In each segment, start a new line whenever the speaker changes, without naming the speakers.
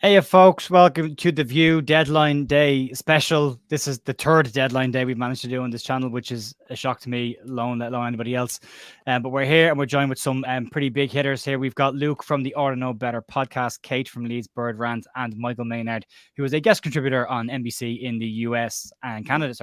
Hey, folks, welcome to the View Deadline Day special. This is the third deadline day we've managed to do on this channel, which is a shock to me, let alone anybody else. But we're here and we're joined with some pretty big hitters here. We've got Luke from the Ought to Know Better podcast, Kate from Leeds Bird Rant, and Michael Maynard, who is a guest contributor on NBC in the US and Canada,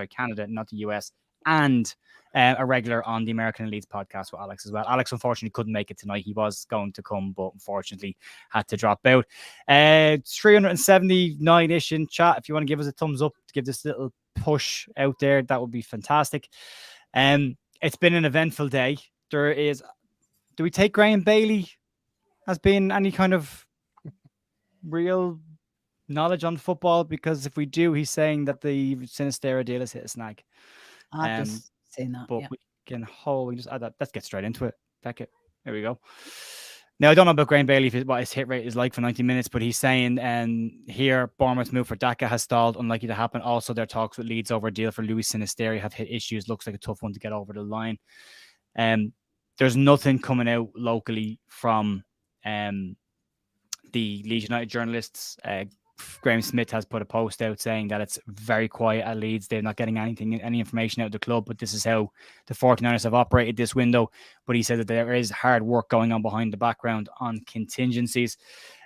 not the US, and a regular on the American Elites podcast with Alex as well. Alex unfortunately couldn't make it tonight. He was going to come, but unfortunately had to drop out. 379-ish in chat. If you want to give us a thumbs up to give this little push out there, that would be fantastic. It's been an eventful day. Do we take Graham Bailey as being any kind of real knowledge on football? Because if we do, he's saying that the Sinisterra deal has hit a snag.
I've just seen that.
But we can hold. We just add that. Let's get straight into it. Beckett. There we go. Now, I don't know about Graham Bailey, what his hit rate is like for 90 minutes, but he's saying here, Bournemouth's move for Daka has stalled, unlikely to happen. Also, their talks with Leeds over a deal for Luis Sinisterra have hit issues. Looks like a tough one to get over the line. There's nothing coming out locally from the Leeds United journalists. Graham Smith has put a post out saying that it's very quiet at Leeds. They're not getting any information out of the club, but this is how the 49ers have operated this window. But he said that there is hard work going on behind the background on contingencies.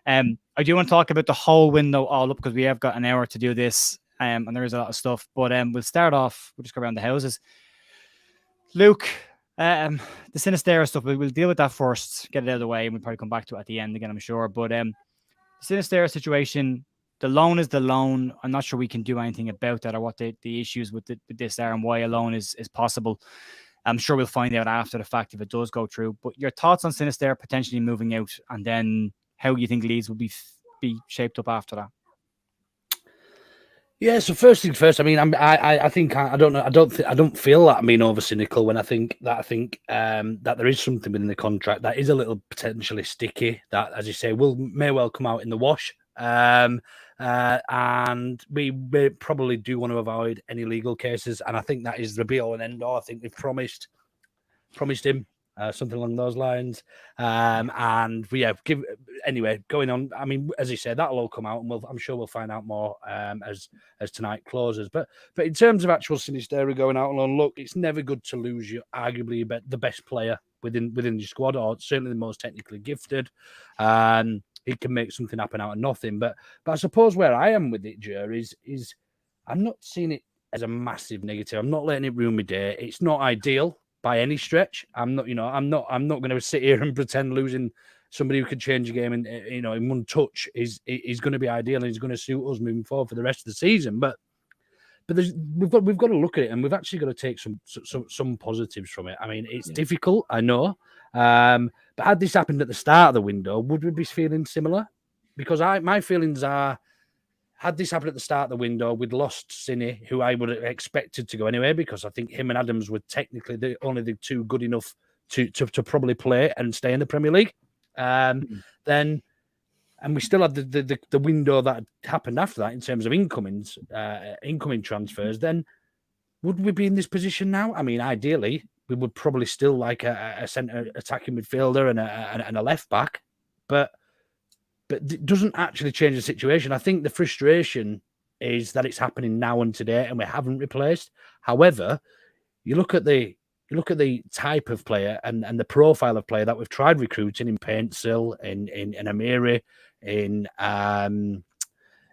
I do want to talk about the whole window all up because we have got an hour to do this, and there is a lot of stuff. But we'll start off. We'll just go around the houses. Luke, the Sinisterra stuff, we'll deal with that first, get it out of the way, and we'll probably come back to it at the end again, I'm sure. But the Sinisterra situation, the loan is the loan. I'm not sure we can do anything about that or what the issues with this are and why a loan is possible. I'm sure we'll find out after the fact if it does go through. But your thoughts on Sinisterra potentially moving out, and then how you think Leeds will be shaped up after that?
Yeah. So first things first. I mean, I think I don't know. I don't feel that I'm being over cynical when I think that there is something within the contract that is a little potentially sticky. That, as you say, may well come out in the wash. And we probably do want to avoid any legal cases, and I think that is the be all and end all. I think we've promised him something along those lines, and we have anyway going on. I mean, as you said, that'll all come out, and I'm sure we'll find out more as tonight closes. But in terms of actual Sinisterra going out alone, look, it's never good to lose your arguably the best player within your squad, or certainly the most technically gifted. It can make something happen out of nothing. But I suppose where I am with it, Jer, is I'm not seeing it as a massive negative. I'm not letting it ruin my day. It's not ideal by any stretch. I'm not going to sit here and pretend losing somebody who could change a game in one touch is going to be ideal and is going to suit us moving forward for the rest of the season. But we've got to look at it, and we've actually got to take some positives from it. I mean, it's difficult, I know. But had this happened at the start of the window, would we be feeling similar? Because my feelings are, had this happened at the start of the window, we'd lost Cine, who I would have expected to go anyway, because I think him and Adams were technically only the two good enough to probably play and stay in the Premier League. And we still had the window that happened after that in terms of incoming transfers. Then would we be in this position now? I mean, ideally, we would probably still like a centre attacking midfielder and a left back, but it doesn't actually change the situation. I think the frustration is that it's happening now and today, and we haven't replaced. However, you look at the type of player and the profile of player that we've tried recruiting in Paintsil, in Amiri, in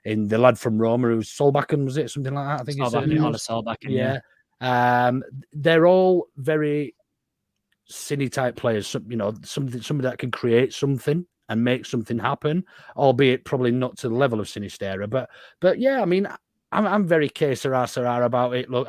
the lad from Roma who's Solbakken, was it something like that? I think it's
Solbakken.
Yeah. They're all very Cine type players. Somebody that can create something and make something happen, albeit probably not to the level of Sinisterra. But yeah, I mean, I'm very Sarah about it. Look,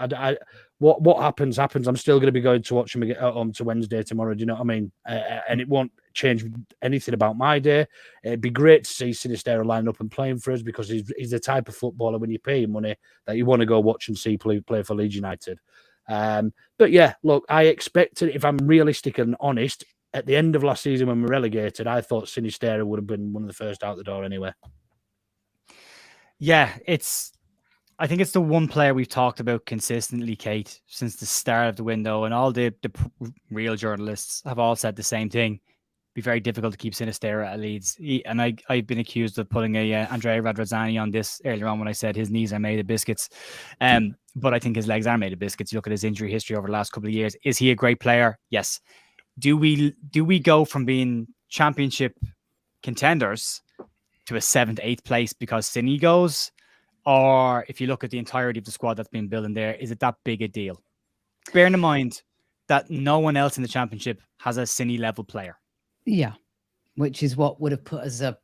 what happens. I'm still going to be going to watch him on to Wednesday tomorrow. Do you know what I mean? And it won't change anything about my day. It'd be great to see Sinisterra line up and playing for us, because he's the type of footballer, when you pay him money, that you want to go watch and see play for Leeds United. But yeah, look, I expected, if I'm realistic and honest, at the end of last season when we were relegated, I thought Sinisterra would have been one of the first out the door anyway.
Yeah, I think it's the one player we've talked about consistently, Kate, since the start of the window, and all the real journalists have all said the same thing. be very difficult to keep Sinisterra at Leeds. And I've been accused of putting a Andrea Radrizzani on this earlier on when I said his knees are made of biscuits. But I think his legs are made of biscuits. You look at his injury history over the last couple of years. Is he a great player? Yes. Do we go from being championship contenders to a 7th, 8th place because Cine goes? Or if you look at the entirety of the squad that's been building there, is it that big a deal? Bearing in mind that no one else in the championship has a Cine level player.
Yeah, which is what would have put us up,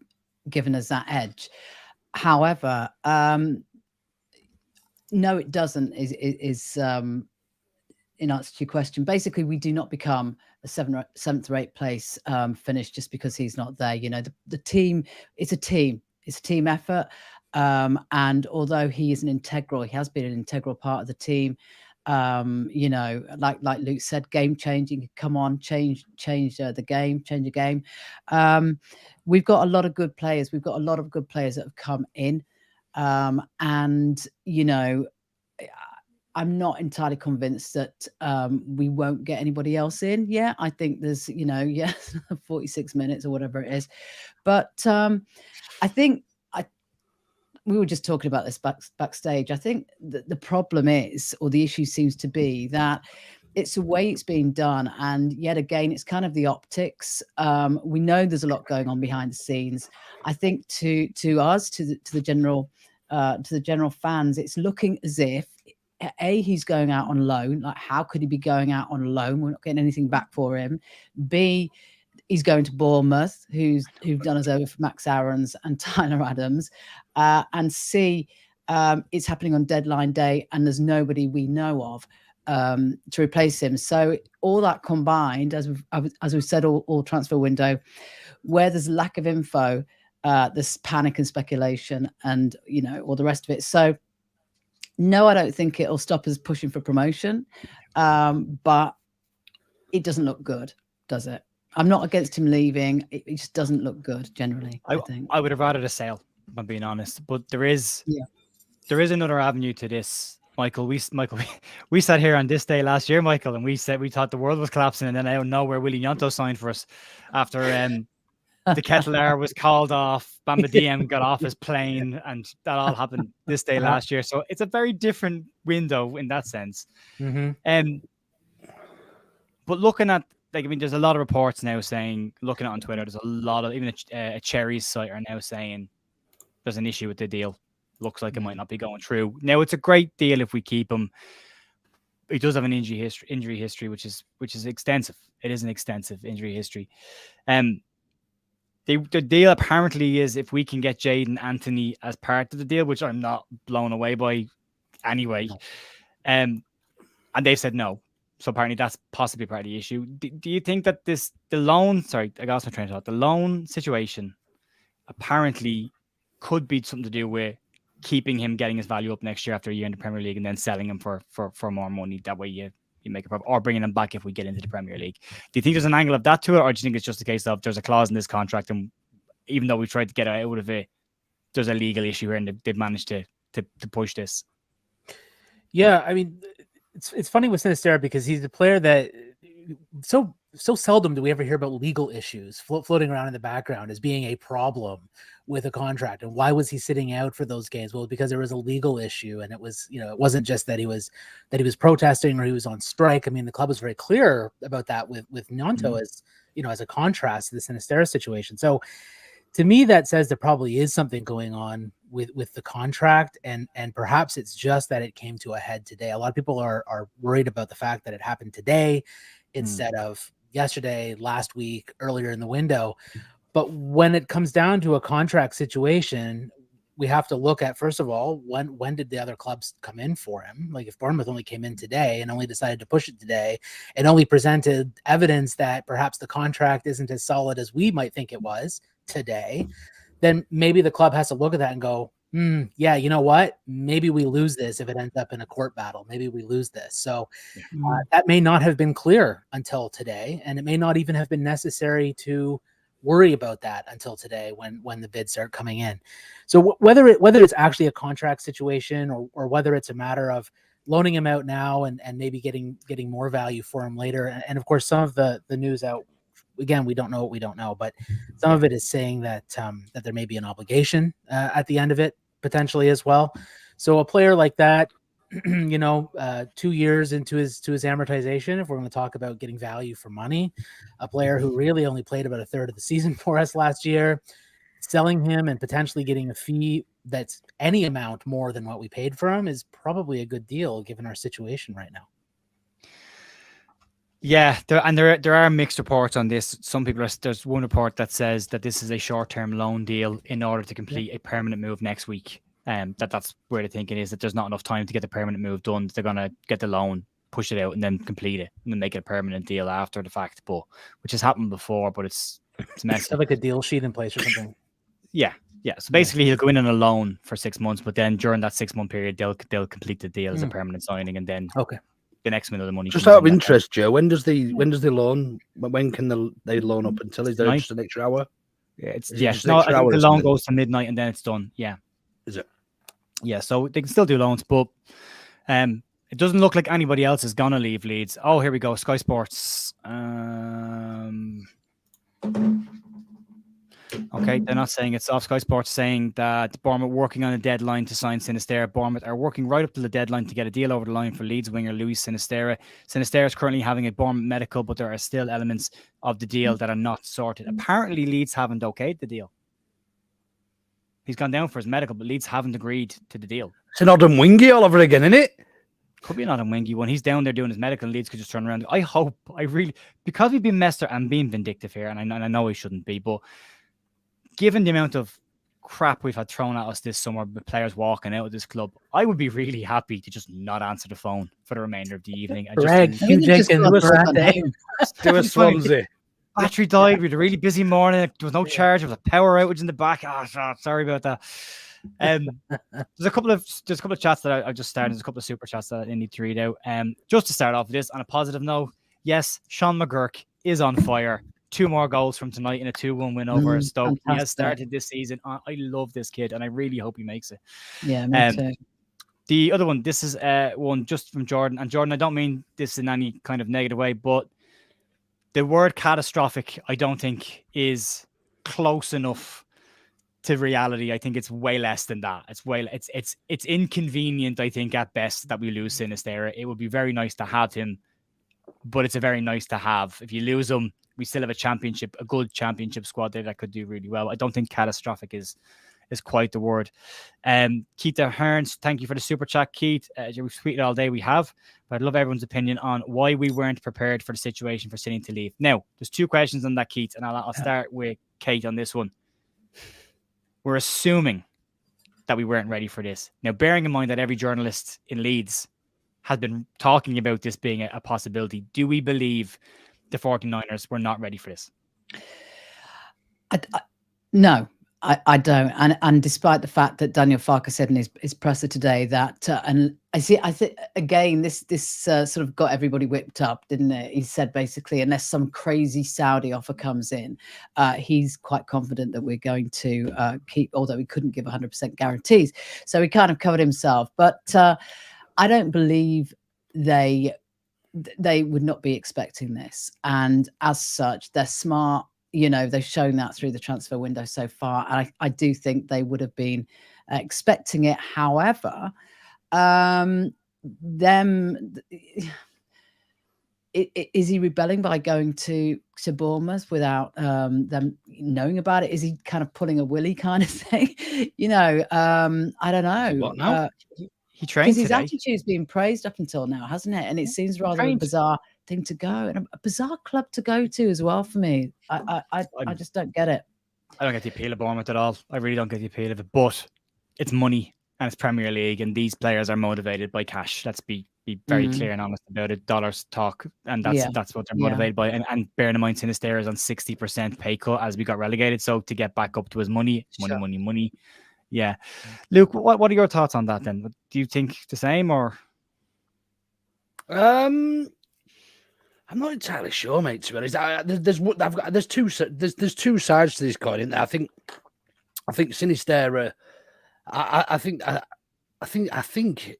given us that edge. However, no, it doesn't. Is in answer to your question, basically, we do not become a 7th or 8th place finish just because he's not there. You know, the team, it's a team effort. And although he is he has been an integral part of the team. You know, like Luke said, game changing. Come on, change the game, change the game. We've got a lot of good players. We've got a lot of good players that have come in, and you know, I'm not entirely convinced that we won't get anybody else in. Yeah, I think there's, you know, 46 minutes or whatever it is, but I think we were just talking about this backstage. I think the problem is, or the issue seems to be, that it's the way it's being done, and yet again, it's kind of the optics. We know there's a lot going on behind the scenes. I think to the general fans, it's looking as if he's going out on loan. Like, how could he be going out on loan? We're not getting anything back for him. B, he's going to Bournemouth, who've done us over for Max Aarons and Tyler Adams. And C, it's happening on deadline day, and there's nobody we know of to replace him. So all that combined, as we've said, all transfer window, where there's lack of info, there's panic and speculation, and you know, all the rest of it. So no, I don't think it'll stop us pushing for promotion, but it doesn't look good, does it? I'm not against him leaving. It just doesn't look good generally. I think
I would have rather a sale, if I'm being honest. But there is another avenue to this, Michael. We sat here on this day last year, Michael, and we said we thought the world was collapsing, and then out of nowhere, Willie Gnonto signed for us after the Kettler was called off, Bamba DM got off his plane, and that all happened this day last year. So it's a very different window in that sense.
Mm-hmm.
But looking at, like, I mean, there's a lot of reports now saying, looking at on Twitter, there's a lot of, even a Cherries site are now saying there's an issue with the deal. Looks like it might not be going through. Now, it's a great deal if we keep him. He does have an injury history, which is extensive. It is an extensive injury history. The deal apparently is if we can get Jaden Anthony as part of the deal, which I'm not blown away by anyway. And they've said no. So apparently that's possibly part of the issue. Do you think that the loan situation apparently could be something to do with keeping him, getting his value up next year after a year in the Premier League, and then selling him for more money? That way you make a profit, or bringing him back if we get into the Premier League. Do you think there's an angle of that to it, or do you think it's just a case of there's a clause in this contract, and even though we tried to get out of it, there's a legal issue here, and they've managed to push this?
Yeah, I mean, it's funny with Sinisterra because he's a player that so seldom do we ever hear about legal issues floating around in the background as being a problem with a contract. And why was he sitting out for those games? Well, because there was a legal issue, and it was, you know, it wasn't just that he was protesting or he was on strike. I mean, the club was very clear about that with Gnonto as, you know, as a contrast to the Sinisterra situation. So to me, that says there probably is something going on with the contract, and perhaps it's just that it came to a head today. A lot of people are worried about the fact that it happened today instead of yesterday, last week, earlier in the window. But when it comes down to a contract situation, we have to look at, first of all, when did the other clubs come in for him? Like, if Bournemouth only came in today and only decided to push it today and only presented evidence that perhaps the contract isn't as solid as we might think it was today, then maybe the club has to look at that and go, yeah, you know what? Maybe we lose this if it ends up in a court battle. Maybe we lose this. So that may not have been clear until today, and it may not even have been necessary to worry about that until today when the bids start coming in. So whether it's actually a contract situation or whether it's a matter of loaning him out now and maybe getting more value for him later. And of course, some of the news out again, we don't know what we don't know, but some of it is saying that that there may be an obligation at the end of it potentially as well. So a player like that, 2 years into his amortization, if we're going to talk about getting value for money, a player who really only played about a third of the season for us last year, selling him and potentially getting a fee that's any amount more than what we paid for him is probably a good deal given our situation right now.
Yeah, there are mixed reports on this. Some people there's one report that says that this is a short-term loan deal in order to complete a permanent move next week. That's where the thinking is, that there's not enough time to get the permanent move done. They're gonna get the loan, push it out, and then complete it, and then make it a permanent deal after the fact. But which has happened before, but it's messy.
Have like a deal sheet in place or something.
Yeah. So basically, he'll go in on a loan for 6 months, but then during that 6 month period, they'll complete the deal as a permanent signing, and then the next minute of the money.
Just out of interest, Joe, when does the loan? When can they loan up until? Is there just an extra hour?
Yeah, I think the loan goes to midnight and then it's done. Yeah.
Is it?
Yeah, so they can still do loans, but it doesn't look like anybody else is gonna leave Leeds. Oh, here we go. Sky Sports. Okay, they're not saying it's off. Sky Sports saying that Bournemouth working on a deadline to sign Sinisterra. Bournemouth are working right up to the deadline to get a deal over the line for Leeds winger Luis Sinisterra. Sinisterra is currently having a Bournemouth medical, but there are still elements of the deal that are not sorted. Apparently, Leeds haven't okayed the deal. He's gone down for his medical, but Leeds haven't agreed to the deal.
It's an Adam Wingy all over again, isn't it?
Could be an Adam Wingy one. He's down there doing his medical, and Leeds could just turn around. I hope, because we've been messed up and being vindictive here, and I know we shouldn't be, but given the amount of crap we've had thrown at us this summer with players walking out of this club, I would be really happy to just not answer the phone for the remainder of the evening. And
do a Swansea.
Battery died. We had a really busy morning. There was no charge. There was a power outage in the back. Sorry about that. There's a couple of chats that I just started. There's a couple of super chats that I need to read out. Just to start off with this on a positive note, yes, Sean McGurk is on fire. 2 more goals from tonight in a 2-1 win over Stoke. He has started this season. I love this kid, and I really hope he makes it.
Yeah, me too.
The other one, this is one just from Jordan. And Jordan, I don't mean this in any kind of negative way, but the word catastrophic, I don't think is close enough to reality. I think it's way less than that. It's inconvenient, I think, at best, that we lose Sinisterra. It would be very nice to have him, but it's a very nice to have. If you lose him, we still have a good championship squad there that could do really well. I don't think catastrophic is quite the word. Keith Hearns, thank you for the super chat, Keith. We've tweeted all day, we have, but I'd love everyone's opinion on why we weren't prepared for the situation for City to leave. Now, there's 2 questions on that, Keith, and I'll start with Kate on this one. We're assuming that we weren't ready for this. Now, bearing in mind that every journalist in Leeds has been talking about this being a possibility, do we believe the 49ers were not ready for this?
No, I don't. And despite the fact that Daniel Farke said in his presser today that, and I think again, this sort of got everybody whipped up, didn't it? He said basically, unless some crazy Saudi offer comes in, he's quite confident that we're going to keep, although he couldn't give 100% guarantees. So he kind of covered himself. But I don't believe they would not be expecting this. And as such, they're smart. They've shown that through the transfer window so far. And I do think they would have been expecting it. However, is he rebelling by going to Bournemouth without them knowing about it? Is he kind of pulling a willy kind of thing? I don't know.
What now?
He trained
because his
today.
attitude's been praised up until now, hasn't it? And it seems rather a bizarre thing to go, and a bizarre club to go to as well for me. I just don't get it.
I don't get the appeal of Bournemouth at all. I really don't get the appeal of it. But it's money and it's Premier League, and these players are motivated by cash. Let's be very clear and honest about it. Dollars talk, and that's what they're motivated by. And bearing in mind, Sinisterra is on 60% pay cut as we got relegated. So to get back up to his money. Yeah. Luke, what are your thoughts on that then? Do you think the same or?
I'm not entirely sure, mate. To be honest, there's two sides to this coin. Isn't there? I think Sinisterra. I think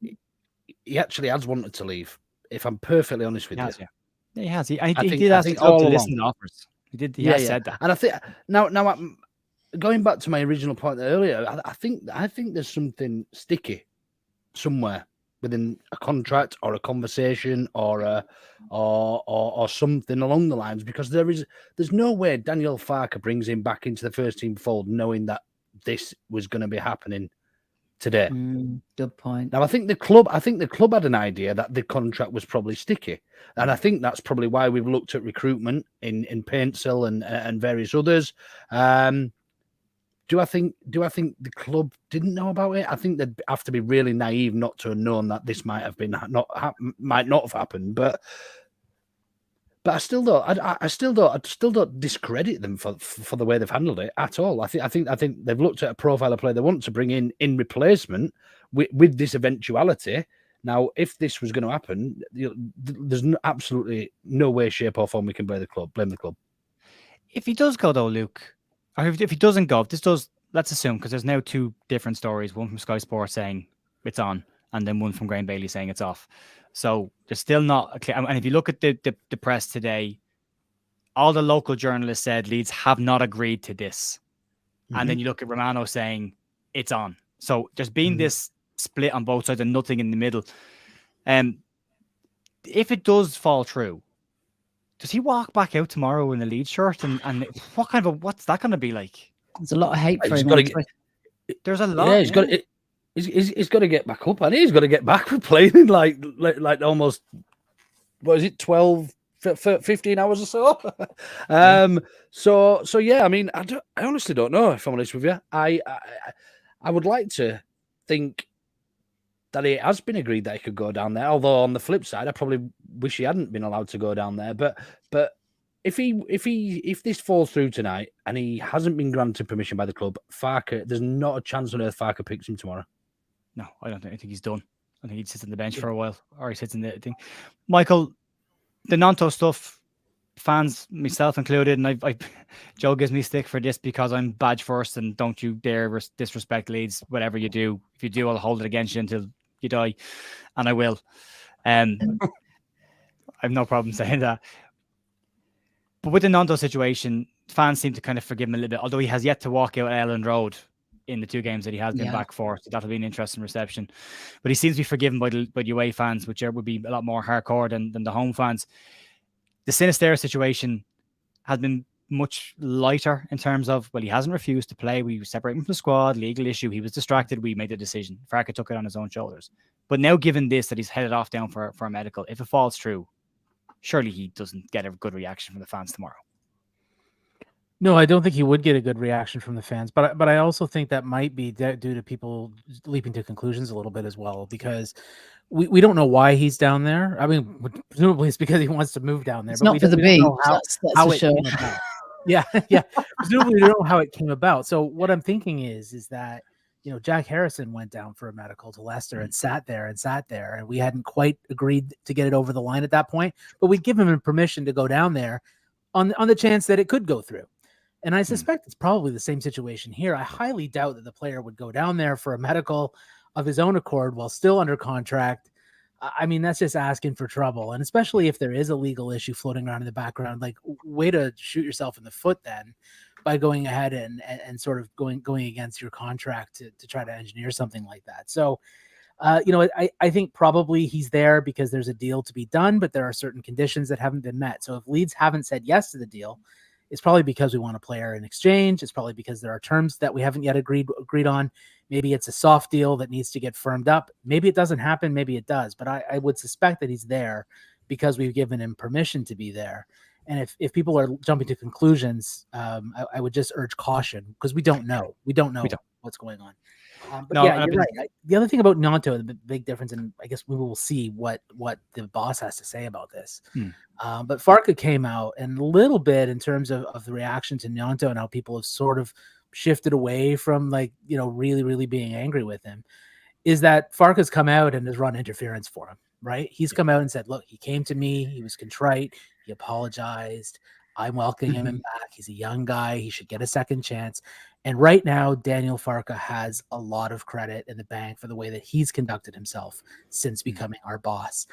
he actually has wanted to leave. If I'm perfectly honest with you,
Yeah, he has. He did ask to listen to offers. He did. He has said that.
And I think now I'm going back to my original point earlier. I think there's something sticky somewhere within a contract or a conversation or something along the lines, because there's no way Daniel Farke brings him back into the first team fold knowing that this was going to be happening today.
Good point.
Now I think the club had an idea that the contract was probably sticky, and I think that's probably why we've looked at recruitment in Paintsill and various others. Do I think the club didn't know about it? I think they'd have to be really naive not to have known that this might not have happened. But I still don't discredit them for the way they've handled it at all. I think they've looked at a profile of player they want to bring in replacement with this eventuality. Now, if this was going to happen, there's absolutely no way, shape, or form we can blame the club.
If he does go though, Luke, or if he doesn't go, if this does, let's assume, because there's now two different stories, one from Sky Sports saying it's on, and then one from Graham Bailey saying it's off. So there's still not a clear. And if you look at the press today, all the local journalists said Leeds have not agreed to this. Mm-hmm. And then you look at Romano saying it's on. So there's been this split on both sides and nothing in the middle. If it does fall through, does he walk back out tomorrow in the Leeds shirt? And what's that going to be like?
There's a lot of hate for him.
There's a lot.
Yeah, he's got to get back up, and he's got to get back for playing in like almost, what is it, 12, 15 hours or so. So yeah, I mean, I honestly don't know, if I'm honest with you. I would like to think that it has been agreed that he could go down there. Although on the flip side, I probably wish he hadn't been allowed to go down there. But if this falls through tonight and he hasn't been granted permission by the club, Farke, there's not a chance on earth Farke picks him tomorrow.
No, I don't think. I think he's done. I think he sits on the bench for a while, or he sits in the thing. Michael, the Gnonto stuff, fans, myself included, and I Joe gives me stick for this because I'm badge first, and don't you dare disrespect Leeds. Whatever you do, if you do, I'll hold it against you until you die, and I will. I've no problem saying that. But with the Gnonto situation, fans seem to kind of forgive him a little bit, although he has yet to walk out at Elland Road in the two games that he has been back for. So that'll be an interesting reception. But he seems to be forgiven by the away fans, which would be a lot more hardcore than the home fans. The Sinisterra situation has been much lighter in terms of, well, he hasn't refused to play. We separated him from the squad, legal issue. He was distracted. We made the decision. Farke took it on his own shoulders. But now, given this, that he's headed off down for a medical, if it falls through, surely he doesn't get a good reaction from the fans tomorrow.
No, I don't think he would get a good reaction from the fans, but I also think that might be due to people leaping to conclusions a little bit as well, because we don't know why he's down there. I mean, presumably it's because he wants to move down there.
It's
but
not for the beach. That's
how
for
it
sure.
came about. Yeah. Presumably we don't know how it came about. So what I'm thinking is that, Jack Harrison went down for a medical to Leicester and sat there, and we hadn't quite agreed to get it over the line at that point, but we'd give him permission to go down there on the chance that it could go through. And I suspect it's probably the same situation here. I highly doubt that the player would go down there for a medical of his own accord while still under contract. I mean, that's just asking for trouble. And especially if there is a legal issue floating around in the background, like, way to shoot yourself in the foot then by going ahead and sort of going against your contract to try to engineer something like that. So, I think probably he's there because there's a deal to be done, but there are certain conditions that haven't been met. So if Leeds haven't said yes to the deal, it's probably because we want a player in exchange. It's probably because there are terms that we haven't yet agreed on. Maybe it's a soft deal that needs to get firmed up. Maybe it doesn't happen. Maybe it does. But I would suspect that he's there because we've given him permission to be there. And if people are jumping to conclusions, I would just urge caution, because we don't know. We don't know what's going on. But no, yeah, you're right. The other thing about Gnonto, the big difference, and I guess we will see what the boss has to say about this. But Farke came out, and a little bit in terms of the reaction to Gnonto and how people have sort of shifted away from really, really being angry with him, is that Farke's come out and has run interference for him, right? He's come out and said, look, he came to me, he was contrite, he apologized, I'm welcoming him back. He's a young guy, he should get a second chance. And right now, Daniel Farke has a lot of credit in the bank for the way that he's conducted himself since becoming our boss.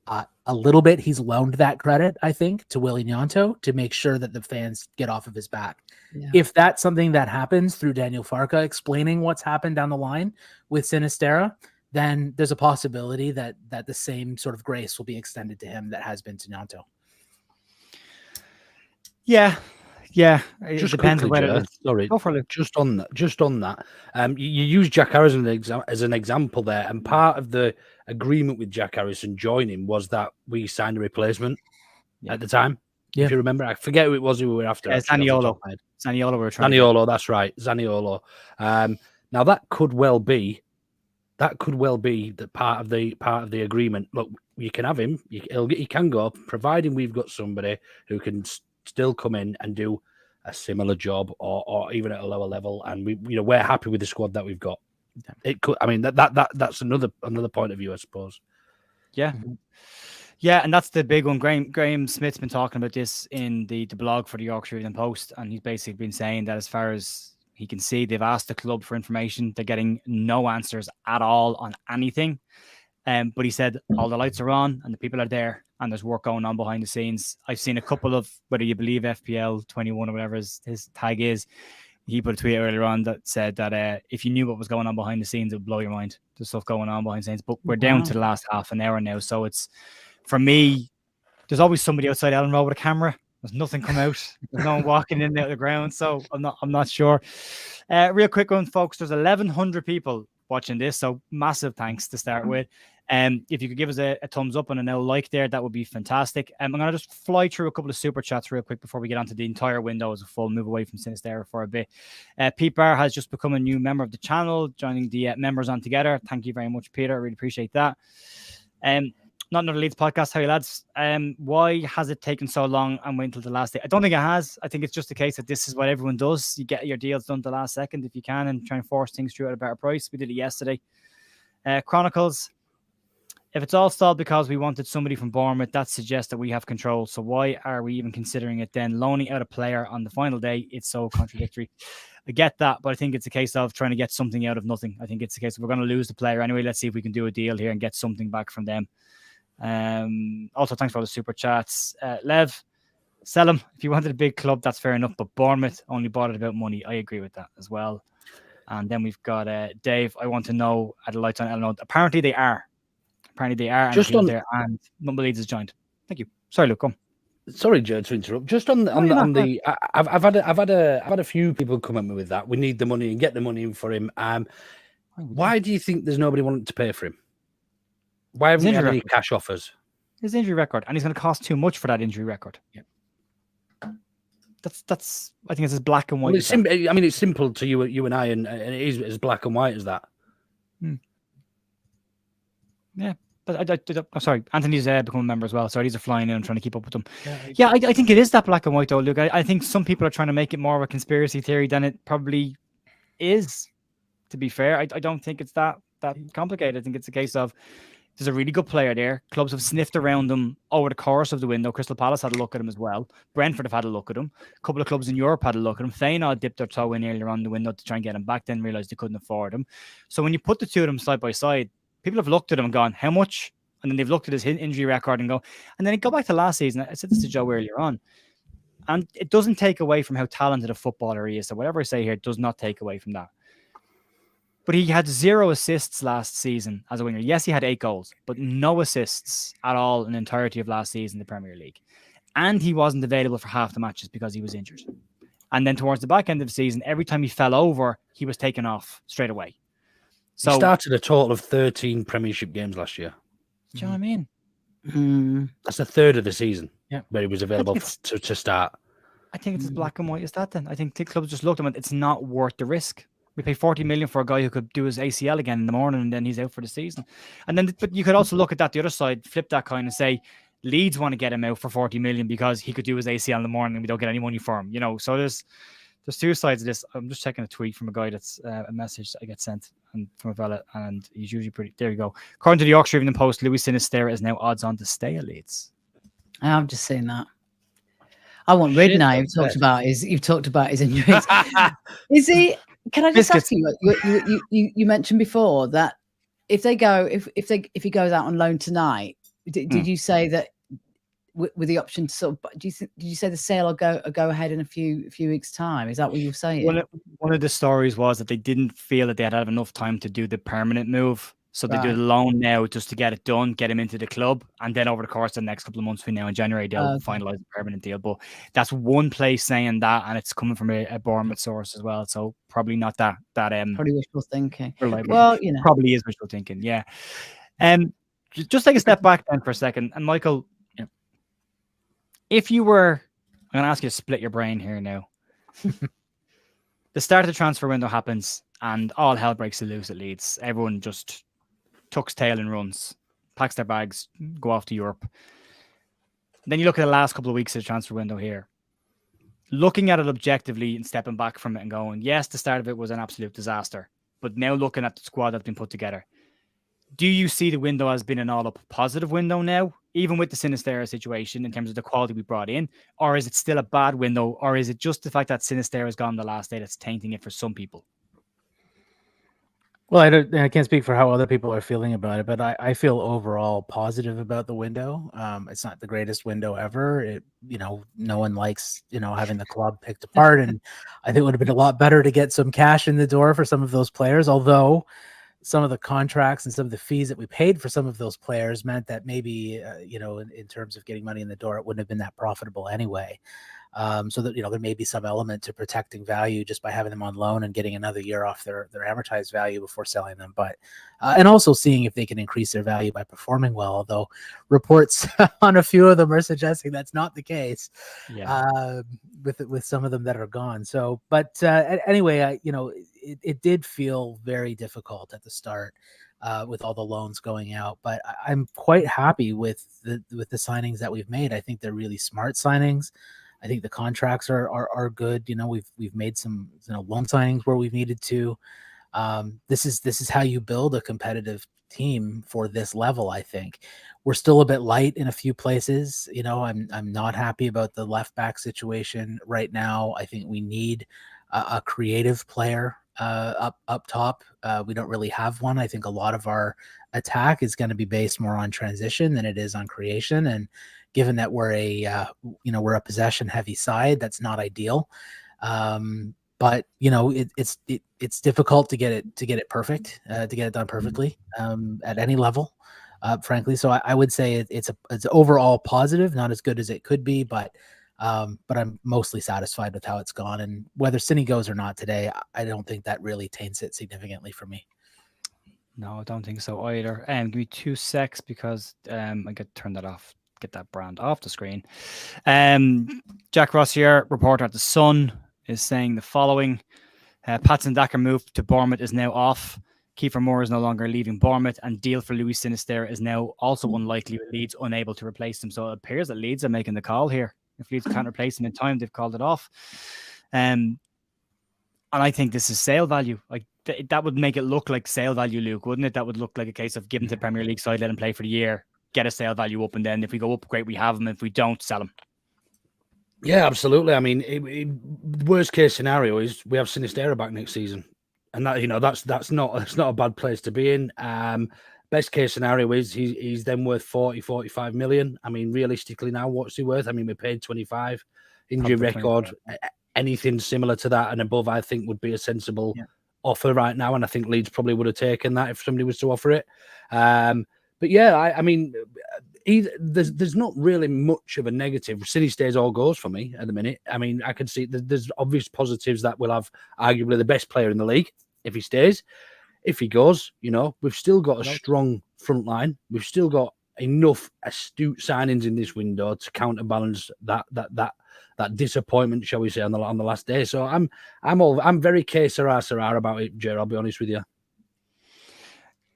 a little bit he's loaned that credit, I think, to Willie Gnonto to make sure that the fans get off of his back.
Yeah.
If that's something that happens through Daniel Farka explaining what's happened down the line with Sinisterra, then there's a possibility that the same sort of grace will be extended to him that has been to Gnonto.
Yeah. It
Just
depends on
quickly,
whether
Joe, sorry,
go for it.
just on that. You use Jack Harrison as an example there, and part of the agreement with Jack Harrison joining was that we signed a replacement at the time.
Yeah.
If you remember, I forget who it was who we were after.
Zaniolo. Zaniolo we were trying to
Zaniolo, that's right, Zaniolo. Now that could well be the part of the agreement. Look, you can have him. He can go, providing we've got somebody who can still come in and do a similar job or even at a lower level, and we're happy with the squad that we've got. It could, I mean, that's another point of view, I suppose.
Yeah. And that's the big one. Graham Smith's been talking about this in the blog for the Yorkshire Evening Post, and he's basically been saying that as far as he can see, they've asked the club for information. They're getting no answers at all on anything. But he said all the lights are on and the people are there and there's work going on behind the scenes. I've seen a couple of, whether you believe FPL 21 or whatever his tag is, he put a tweet earlier on that said that if you knew what was going on behind the scenes, it would blow your mind. There's stuff going on behind the scenes. But we're down to the last half an hour now. So it's, for me, there's always somebody outside Ellen Road with a camera. There's nothing come out. There's no one walking in and out of the ground. So I'm not sure. Real quick one, folks. There's 1,100 people watching this. So massive thanks to start with. If you could give us a thumbs up and a no like there, that would be fantastic. I'm going to just fly through a couple of super chats real quick before we get onto the entire window as a full move away from Sinisterra for a bit. Pete Barr has just become a new member of the channel, joining the members on together. Thank you very much, Peter. I really appreciate that. Not another Leeds podcast. How are you, lads? Why has it taken so long and wait until the last day? I don't think it has. I think it's just a case that this is what everyone does. You get your deals done the last second if you can and try and force things through at a better price. We did it yesterday. Chronicles. If it's all stalled because we wanted somebody from Bournemouth, that suggests that we have control. So why are we even considering it then? Loaning out a player on the final day, it's so contradictory. I get that, but I think it's a case of trying to get something out of nothing. I think it's a case of we're going to lose the player anyway. Let's see if we can do a deal here and get something back from them. Also, thanks for all the super chats. Lev, sell him. If you wanted a big club, that's fair enough. But Bournemouth only bought it about money. I agree with that as well. And then we've got Dave. I want to know at the lights on Eleanor. Apparently they are.
Just on
there, and Number Leeds has joined. Thank you. Sorry, Luke. Come.
Sorry, Joe, to interrupt. Just on the I've had a few people come at me with that. We need the money and get the money in for him. Why do you think there's nobody wanting to pay for him? Why haven't we had any cash offers?
His injury record, and he's going to cost too much for that injury record. Yeah. That's. I think it's as black and white.
Well, it's simple to you and I, and it is as black and white as that.
Yeah. But I'm sorry, Anthony's become a member as well. So these are flying in and trying to keep up with them. Yeah, I think it is that black and white though, Luke. I think some people are trying to make it more of a conspiracy theory than it probably is, to be fair. I don't think it's that complicated. I think it's a case of there's a really good player there. Clubs have sniffed around them over the course of the window. Crystal Palace had a look at him as well. Brentford have had a look at him. A couple of clubs in Europe had a look at him. Feyenoord dipped their toe in earlier on the window to try and get him back, then realised they couldn't afford him. So when you put the two of them side by side, people have looked at him and gone, how much? And then they've looked at his injury record and then go back to last season. I said this to Joe earlier on. And it doesn't take away from how talented a footballer he is. So whatever I say here does not take away from that. But he had 0 assists last season as a winger. Yes, he had 8 goals, but no assists at all in the entirety of last season in the Premier League. And he wasn't available for half the matches because he was injured. And then towards the back end of the season, every time he fell over, he was taken off straight away. So
he started a total of 13 Premiership games last year.
Do you know what I mean?
That's a third of the season.
Yeah,
where he was available to start.
I think it's as black and white as that. Then I think clubs just looked at him and it's not worth the risk. We pay 40 million for a guy who could do his ACL again in the morning and then he's out for the season. And then, but you could also look at that the other side, flip that coin and say Leeds want to get him out for 40 million because he could do his ACL in the morning and we don't get any money for him. You know, so there's two sides of this. I'm just checking a tweet from a guy that's a message that I get sent from a fella, and he's usually pretty. There you go. According to the Yorkshire Evening Post, Louis Sinisterra is now odds on to stay at Leeds.
I'm just saying that. I want Rid now. You've talked about his injuries. Is he? Can I just ask you? You mentioned before that if he goes out on loan tonight, Did you say that with the option to sort of, did you say the sale will go ahead in a few weeks' time? Is that what you were saying?
One of the stories was that they didn't feel that they had enough time to do the permanent move. So they do
Right.
the loan now just to get it done, get him into the club. And then over the course of the next couple of months, between now and January, they'll finalize the permanent deal. But that's one place saying that, and it's coming from a Bournemouth source as well. So probably not that
probably wishful thinking.
reliable.
Well, you know,
Probably is wishful thinking, yeah. Just take a step back then for a second. And Michael, if you were, I'm going to ask you to split your brain here now. The start of the transfer window happens and all hell breaks loose at Leeds. Everyone just tucks tail and runs, packs their bags, go off to Europe. Then you look at the last couple of weeks of the transfer window here. Looking at it objectively and stepping back from it and going, yes, the start of it was an absolute disaster. But now looking at the squad that's been put together, do you see the window as being an all-up positive window now, even with the Sinisterra situation in terms of the quality we brought in? Or is it still a bad window? Or is it just the fact that Sinisterra has gone the last day that's tainting it for some people?
Well, I can't speak for how other people are feeling about it, but I feel overall positive about the window. It's not the greatest window ever. No one likes, having the club picked apart. And I think it would have been a lot better to get some cash in the door for some of those players, although some of the contracts and some of the fees that we paid for some of those players meant that maybe, in terms of getting money in the door, it wouldn't have been that profitable anyway. So that, there may be some element to protecting value just by having them on loan and getting another year off their amortized value before selling them. But, and also seeing if they can increase their value by performing well, although reports on a few of them are suggesting that's not the case.
Yeah.
With some of them that are gone. So, but anyway, it did feel very difficult at the start with all the loans going out, but I'm quite happy with the signings that we've made. I think they're really smart signings. I think the contracts are good. We've made some loan signings where we've needed to. This is how you build a competitive team for this level. I think we're still a bit light in a few places. I'm not happy about the left back situation right now. I think we need a creative player up top. We don't really have one. I think a lot of our attack is going to be based more on transition than it is on creation. And given that we're a possession heavy side, that's not ideal. But it's difficult to get it perfect, to get it done perfectly at any level, frankly. So I would say it's overall positive, not as good as it could be, but I'm mostly satisfied with how it's gone. And whether Cine goes or not today, I don't think that really taints it significantly for me.
No, I don't think so either. Give me 2 secs because I got to turn that off, get that brand off the screen. Jack Rossier, reporter at The Sun, is saying the following. Patson Daka move to Bournemouth is now off. Kiefer Moore is no longer leaving Bournemouth, and deal for Luis Sinisterra is now also unlikely, with Leeds unable to replace him. So it appears that Leeds are making the call here. If Leeds can't replace him in time, they've called it off. And I think this is sale value. Like that would make it look like sale value, Luke, wouldn't it? That would look like a case of giving to the Premier League side, let him play for the year, get a sale value up, and then if we go up, great, we have him. If we don't, sell him.
Yeah, absolutely. I mean, worst case scenario is we have Sinisterra back next season, and that's not a bad place to be in. Best case scenario is he's then worth 45 million. I mean, realistically now, what's he worth? I mean, we paid 25. Injury record, anything similar to that and above, I think would be a sensible offer right now. And I think Leeds probably would have taken that if somebody was to offer it. But yeah, I mean, there's not really much of a negative. City stays all goes for me at the minute. I mean, I can see there's obvious positives that we'll have arguably the best player in the league if he stays. If he goes, we've still got a strong front line. We've still got enough astute signings in this window to counterbalance that disappointment, shall we say, on the last day. So I'm very Sirrah about it, Jer. I'll be honest with you.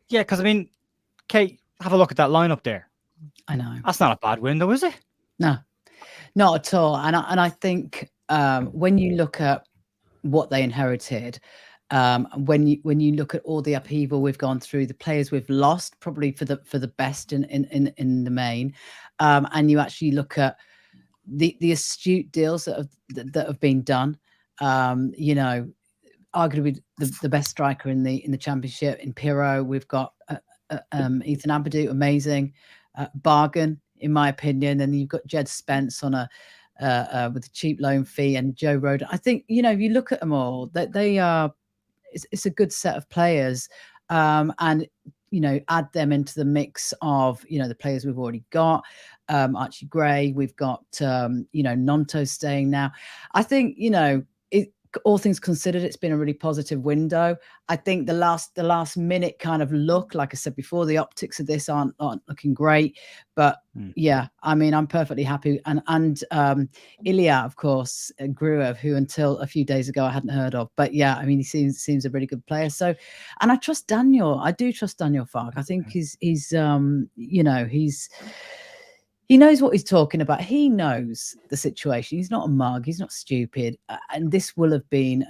Yeah, because I mean, Kate, have a look at that lineup there.
I know
that's not a bad window, is it?
No, not at all. And I think when you look at what they inherited, when you look at all the upheaval we've gone through, the players we've lost, probably for the best in the main, and you actually look at the astute deals that have been done, arguably the best striker in the championship in Pirro. We've got Ethan Ampadu, amazing bargain in my opinion. And you've got Jed Spence on with a cheap loan fee, and Joe Roden. I think, you know, if you look at them all, that they are, it's a good set of players, and you know, add them into the mix of, you know, the players we've already got. Archie Gray, we've got, you know, Gnonto staying now. I think, you know, all things considered, it's been a really positive window. I think the last minute kind of look, like I said before, the optics of this aren't looking great, but yeah, I mean, I'm perfectly happy. And Ilya, of course, Gruev, who until a few days ago I hadn't heard of, but yeah, I mean, he seems a really good player. So, and I trust Daniel. I do trust Daniel Fark. I think he's you know, he knows what he's talking about. He knows the situation. He's not a mug. He's not stupid. And this will have been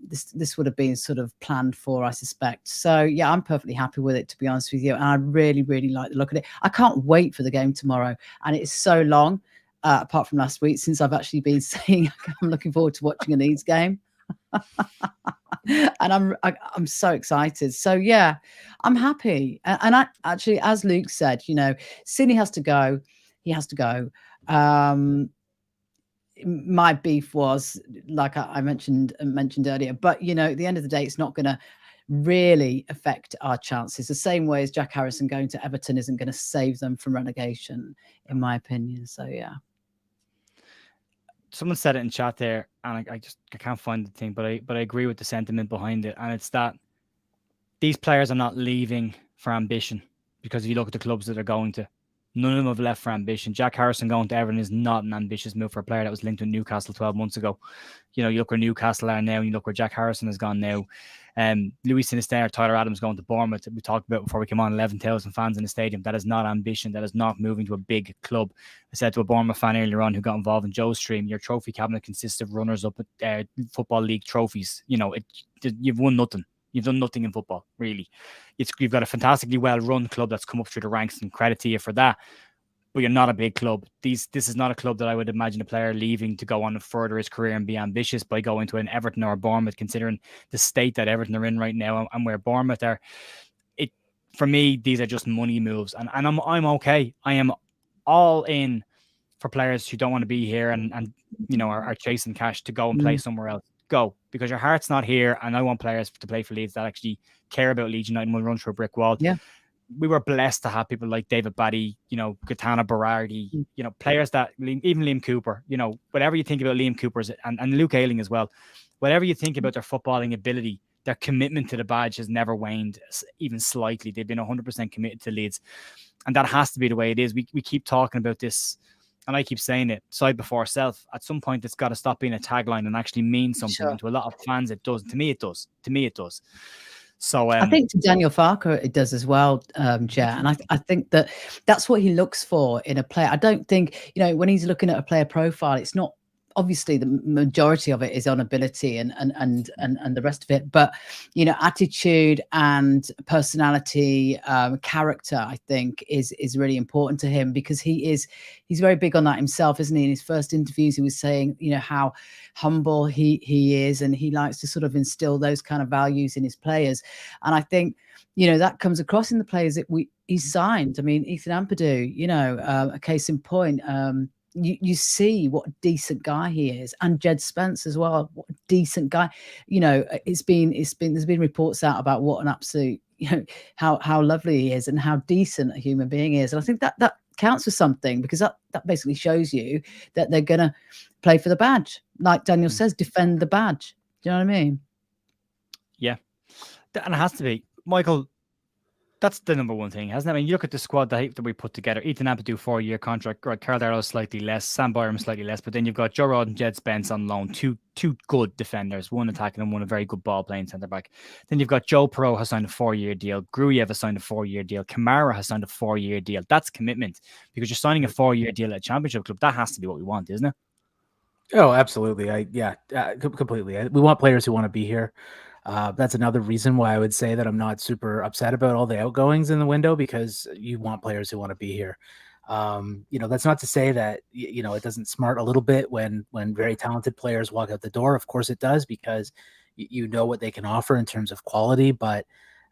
this would have been sort of planned for, I suspect. So yeah, I'm perfectly happy with it, to be honest with you. And I really, really like the look of it. I can't wait for the game tomorrow. And it's so long, apart from last week, since I've actually been saying I'm looking forward to watching a Leeds game. And I'm so excited. So yeah, I'm happy. And I actually, as Luke said, you know, Cine has to go. He has to go. My beef was, like I mentioned earlier, but you know, at the end of the day, it's not going to really affect our chances. The same way as Jack Harrison going to Everton isn't going to save them from relegation, in my opinion. So yeah.
Someone said it in chat there, and I can't find the thing, but I agree with the sentiment behind it, and it's that these players are not leaving for ambition, because if you look at the clubs that they're going to, none of them have left for ambition. Jack Harrison going to Everton is not an ambitious move for a player that was linked with Newcastle 12 months ago. You know, you look where Newcastle are now, and you look where Jack Harrison has gone now. Louis Sinisterra, Tyler Adams going to Bournemouth. We talked about before we came on, 11,000 fans in the stadium. That is not ambition. That is not moving to a big club. I said to a Bournemouth fan earlier on who got involved in Joe's stream, your trophy cabinet consists of runners-up at Football League trophies. You know, you've won nothing. You've done nothing in football, really. You've got a fantastically well-run club that's come up through the ranks, and credit to you for that. But you're not a big club. This is not a club that I would imagine a player leaving to go on and further his career and be ambitious by going to an Everton or a Bournemouth, considering the state that Everton are in right now and where Bournemouth are. For me, these are just money moves, and I'm okay. I am all in for players who don't want to be here and you know are chasing cash to go and play somewhere else. Go, because your heart's not here, and I want players to play for Leeds that actually care about Leeds United and will run through a brick wall.
Yeah.
We were blessed to have people like David Batty, you know, Gaetano Berardi, you know, players that, even Liam Cooper, you know, whatever you think about Liam Cooper's and Luke Ayling as well, whatever you think about their footballing ability, their commitment to the badge has never waned even slightly. They've been 100% committed to Leeds. And that has to be the way it is. We keep talking about this, and I keep saying it, side before self. At some point, it's got to stop being a tagline and actually mean something. Sure. And to a lot of fans, it does. To me, it does. So
I think to Daniel Farker it does as well, Jet. And I think that's what he looks for in a player. I don't think, you know, when he's looking at a player profile, it's not, obviously the majority of it is on ability and the rest of it, but you know, attitude and personality, character, I think is really important to him, because he's very big on that himself, isn't he? In his first interviews, he was saying, you know, how humble he is, and he likes to sort of instill those kind of values in his players. And I think, you know, that comes across in the players that he's signed. I mean, Ethan Ampadu, you know, a case in point. You see what a decent guy he is, and Jed Spence as well. What a decent guy. You know, there's been reports out about what an absolute, you know, how lovely he is and how decent a human being is. And I think that counts for something, because that basically shows you that they're gonna play for the badge. Like Daniel says, defend the badge. Do you know what I mean?
Yeah. And it has to be. Michael, that's the number one thing, hasn't it? I mean, you look at the squad that we put together. Ethan Ampadu, 4-year contract. Right, Carl Darrow slightly less. Sam Byram slightly less. But then you've got Joe Rod and Jed Spence on loan. Two good defenders. One attacking and one a very good ball playing centre back. Then you've got Joe Perot has signed a 4-year deal. Gruev has signed a 4-year deal. Kamara has signed a 4-year deal. That's commitment, because you're signing a 4-year deal at a championship club. That has to be what we want, isn't it?
Oh, absolutely. Completely. We want players who want to be here. That's another reason why I would say that I'm not super upset about all the outgoings in the window, because you want players who want to be here. You know, that's not to say that, you know, it doesn't smart a little bit when very talented players walk out the door. Of course it does, because you know what they can offer in terms of quality. But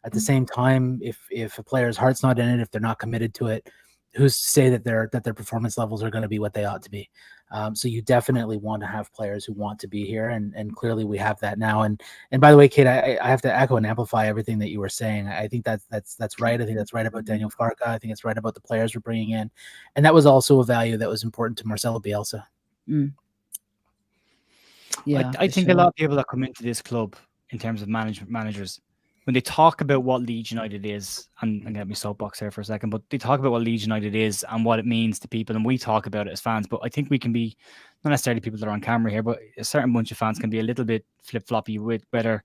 At the same time, if a player's heart's not in it, if they're not committed to it, who's to say that their performance levels are going to be what they ought to be? So you definitely want to have players who want to be here, and clearly we have that now. And by the way, Kate, I have to echo and amplify everything that you were saying. I think that's right. I think that's right about Daniel Farka. I think it's right about the players we're bringing in, and that was also a value that was important to Marcelo Bielsa.
Yeah,
I think a lot of people that come into this club in terms of managers, when they talk about what Leeds United is, and I'm going to get my soapbox here for a second, but they talk about what Leeds United is and what it means to people, and we talk about it as fans, but I think we can be, not necessarily people that are on camera here, but a certain bunch of fans can be a little bit flip-floppy with whether,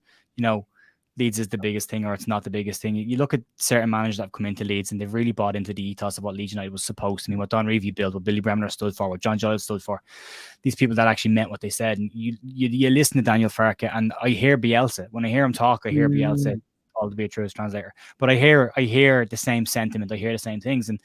Leeds is the biggest thing or it's not the biggest thing. You look at certain managers that have come into Leeds and they've really bought into the ethos of what Leeds United was supposed to mean, what Don Revie built, what Billy Bremner stood for, what John Giles stood for. These people that actually meant what they said. And you listen to Daniel Farke, and I hear Bielsa. When I hear him talk, I hear Bielsa, all to be a truest translator. But I hear the same sentiment. I hear the same things. And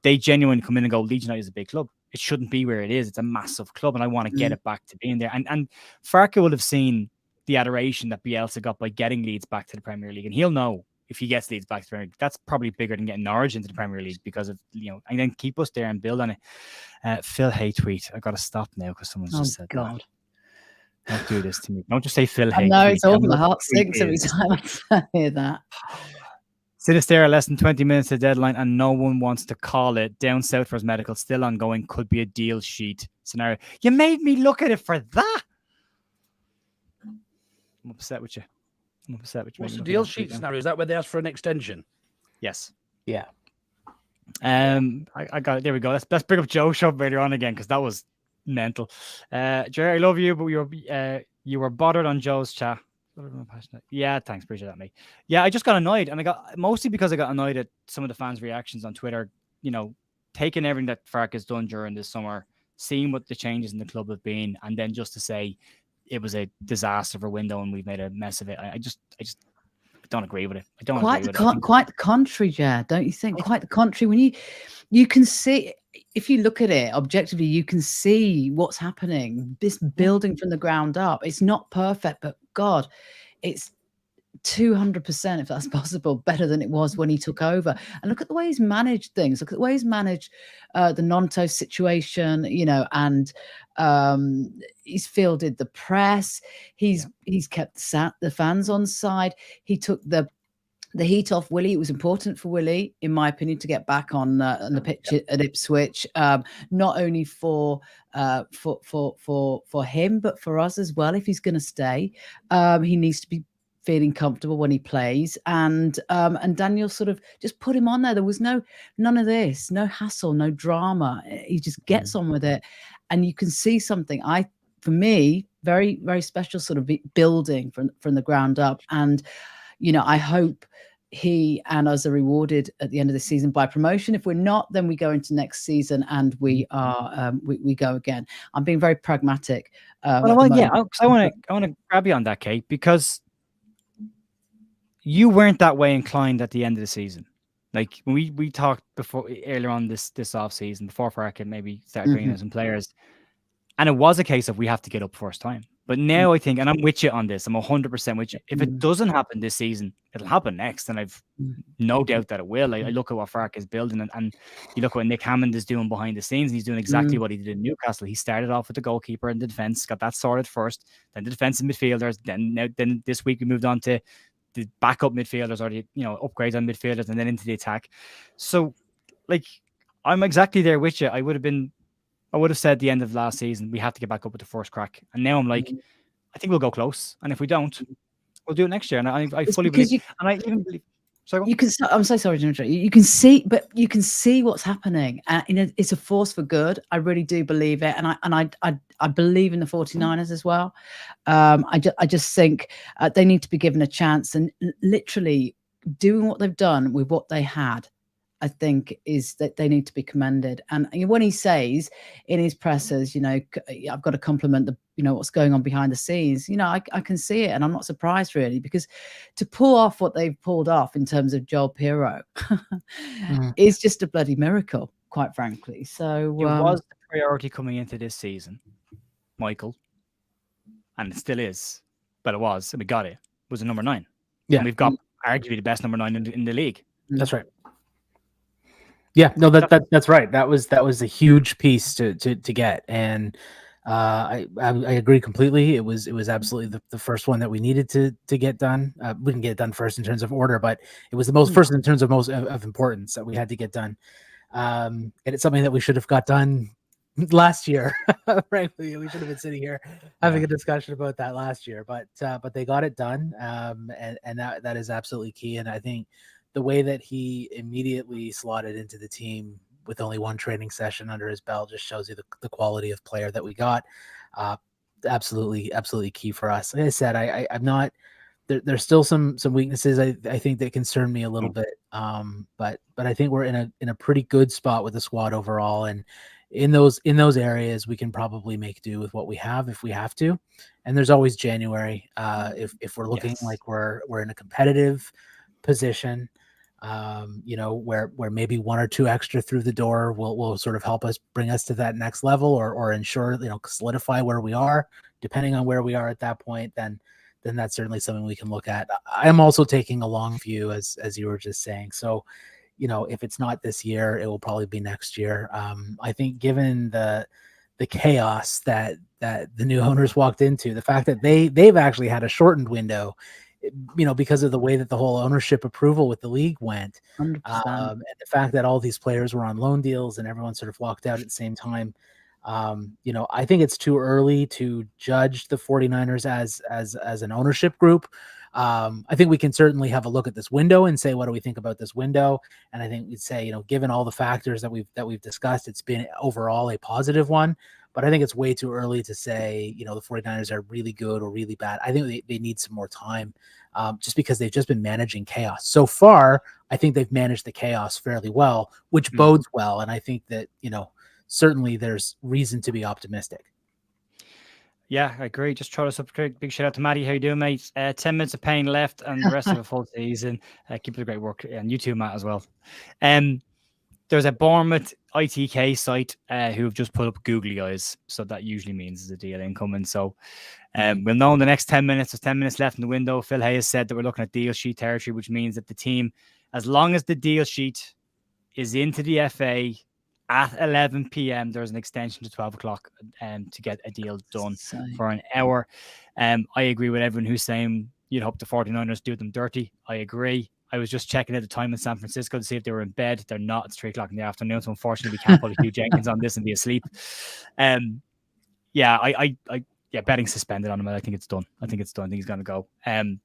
they genuinely come in and go, Leeds United is a big club. It shouldn't be where it is. It's a massive club, and I want to get it back to being there. And Farke will have seen the adoration that Bielsa got by getting Leeds back to the Premier League, and he'll know if he gets Leeds back to the Premier League, that's probably bigger than getting Norwich into the Premier League because of, and then keep us there and build on it. Phil Hay tweet. I got to stop now because someone's just said
God.
That. Don't do this to me. Don't just say Phil Hay.
No, it's awful. My heart sinks every time I hear that.
Sinisterra, less than 20 minutes to deadline, and no one wants to call it. Down south for his medical, still ongoing. Could be a deal sheet scenario. You made me look at it for that. I'm upset with you.
What's the deal sheet scenario? Is that where they ask for an extension?
Yes.
Yeah.
I got it. There we go. Let's bring up Joe Shop later on again because that was mental. Jerry, I love you, but you were bothered on Joe's chat. Yeah, thanks. Appreciate that, mate. Yeah, I just got annoyed, and I got annoyed at some of the fans' reactions on Twitter. Taking everything that Farke has done during this summer, seeing what the changes in the club have been, and then just to say it was a disaster for Window and we've made a mess of it. I just don't agree with it. I don't agree with it.
Quite the contrary, Jer, don't you think? Quite the contrary. When you can see, if you look at it objectively, you can see what's happening. This building from the ground up. It's not perfect, but God, it's 200%, if that's possible, better than it was when he took over. And look at the way he's managed things. Look at the way he's managed the Gnonto situation, and he's fielded the press. He's kept the fans on side. He took the heat off Willie. It was important for Willie, in my opinion, to get back on the pitch at Ipswich, not only for him, but for us as well. If he's going to stay, he needs to be feeling comfortable when he plays, and Daniel sort of just put him on there. There was none of this, no hassle, no drama. He just gets on with it, and you can see something. For me, very, very special sort of building from the ground up, and I hope he and us are rewarded at the end of the season by promotion. If we're not, then we go into next season and we are we go again. I'm being very pragmatic.
I want to grab you on that, Kate, because you weren't that way inclined at the end of the season. Like when we talked earlier on this off season, before Farke maybe started bringing in some players, and it was a case of we have to get up first time. But now I think, and I'm with you on this, I'm 100% with you. If it doesn't happen this season, it'll happen next, and I've no doubt that it will. I look at what Farke is building, and you look at what Nick Hammond is doing behind the scenes, and he's doing exactly what he did in Newcastle. He started off with the goalkeeper and the defense, got that sorted first, then the defensive midfielders, then this week we moved on to the backup midfielders, or the upgrades on midfielders, and then into the attack. So, I'm exactly there with you. I would have said at the end of last season we have to get back up with the first crack, and now I'm like, I think we'll go close, and if we don't, we'll do it next year. And I fully believe, and I even believe. So
you can. I'm so sorry to interrupt. You can see, but you can see what's happening. It's a force for good. I really do believe it, and I believe in the 49ers as well. I just think they need to be given a chance, and literally doing what they've done with what they had, I think, is that they need to be commended. And when he says in his pressers, I've got to compliment what's going on behind the scenes, I can see it, and I'm not surprised really, because to pull off what they've pulled off in terms of Joel Pirro is just a bloody miracle, quite frankly. So
it was the priority coming into this season, Michael, and it still is, but it was, and we got it. Was a number 9.
Yeah,
and we've got arguably the best number 9 in the league.
That's right. Yeah, no, that's right. That was a huge piece to get, and I agree completely. It was absolutely the first one that we needed to get done. We didn't get it done first in terms of order, but it was the most first in terms of most of importance that we had to get done. And it's something that we should have got done last year. Frankly, we should have been sitting here having a discussion about that last year, but they got it done, and that is absolutely key. And I think the way that he immediately slotted into the team with only one training session under his belt just shows you the quality of player that we got. Absolutely key for us. Like I said, I'm not. There's still some weaknesses I think that concern me a little bit. But I think we're in a pretty good spot with the squad overall, and in those areas we can probably make do with what we have if we have to. And there's always January if we're looking like we're in a competitive position, where maybe one or two extra through the door will sort of help us bring us to that next level or ensure, solidify where we are, depending on where we are at that point, then that's certainly something we can look at. I'm also taking a long view, as you were just saying. So, if it's not this year, it will probably be next year. I think given the chaos that the new owners walked into, the fact that they've actually had a shortened window, because of the way that the whole ownership approval with the league went, and the fact that all these players were on loan deals and everyone sort of walked out at the same time. I think it's too early to judge the 49ers as an ownership group. I think we can certainly have a look at this window and say, what do we think about this window? And I think we'd say, given all the factors that we've discussed, it's been overall a positive one. But I think it's way too early to say, the 49ers are really good or really bad. I think they need some more time, just because they've just been managing chaos. So far, I think they've managed the chaos fairly well, which bodes well. And I think that, certainly there's reason to be optimistic.
Yeah, I agree. Just throw us up. Big shout out to Matty. How you doing, mate? 10 minutes of pain left and the rest of a full season. Keep up the great work. And you too, Matt, as well. There's a Bournemouth ITK site who have just put up googly eyes. So that usually means there's a deal incoming. So we'll know in the next 10 minutes. There's 10 minutes left in the window. Phil Hayes said that we're looking at deal sheet territory, which means that the team, as long as the deal sheet is into the FA at 11 p.m., there's an extension to 12 o'clock to get a deal done for an hour. I agree with everyone who's saying you'd hope the 49ers do them dirty. I agree. I was just checking at the time in San Francisco to see if they were in bed. They're not. It's 3 o'clock in the afternoon, so unfortunately we can't pull a Hugh Jenkins on this and be asleep. Betting suspended on him. I think it's done. I think he's going to go. Even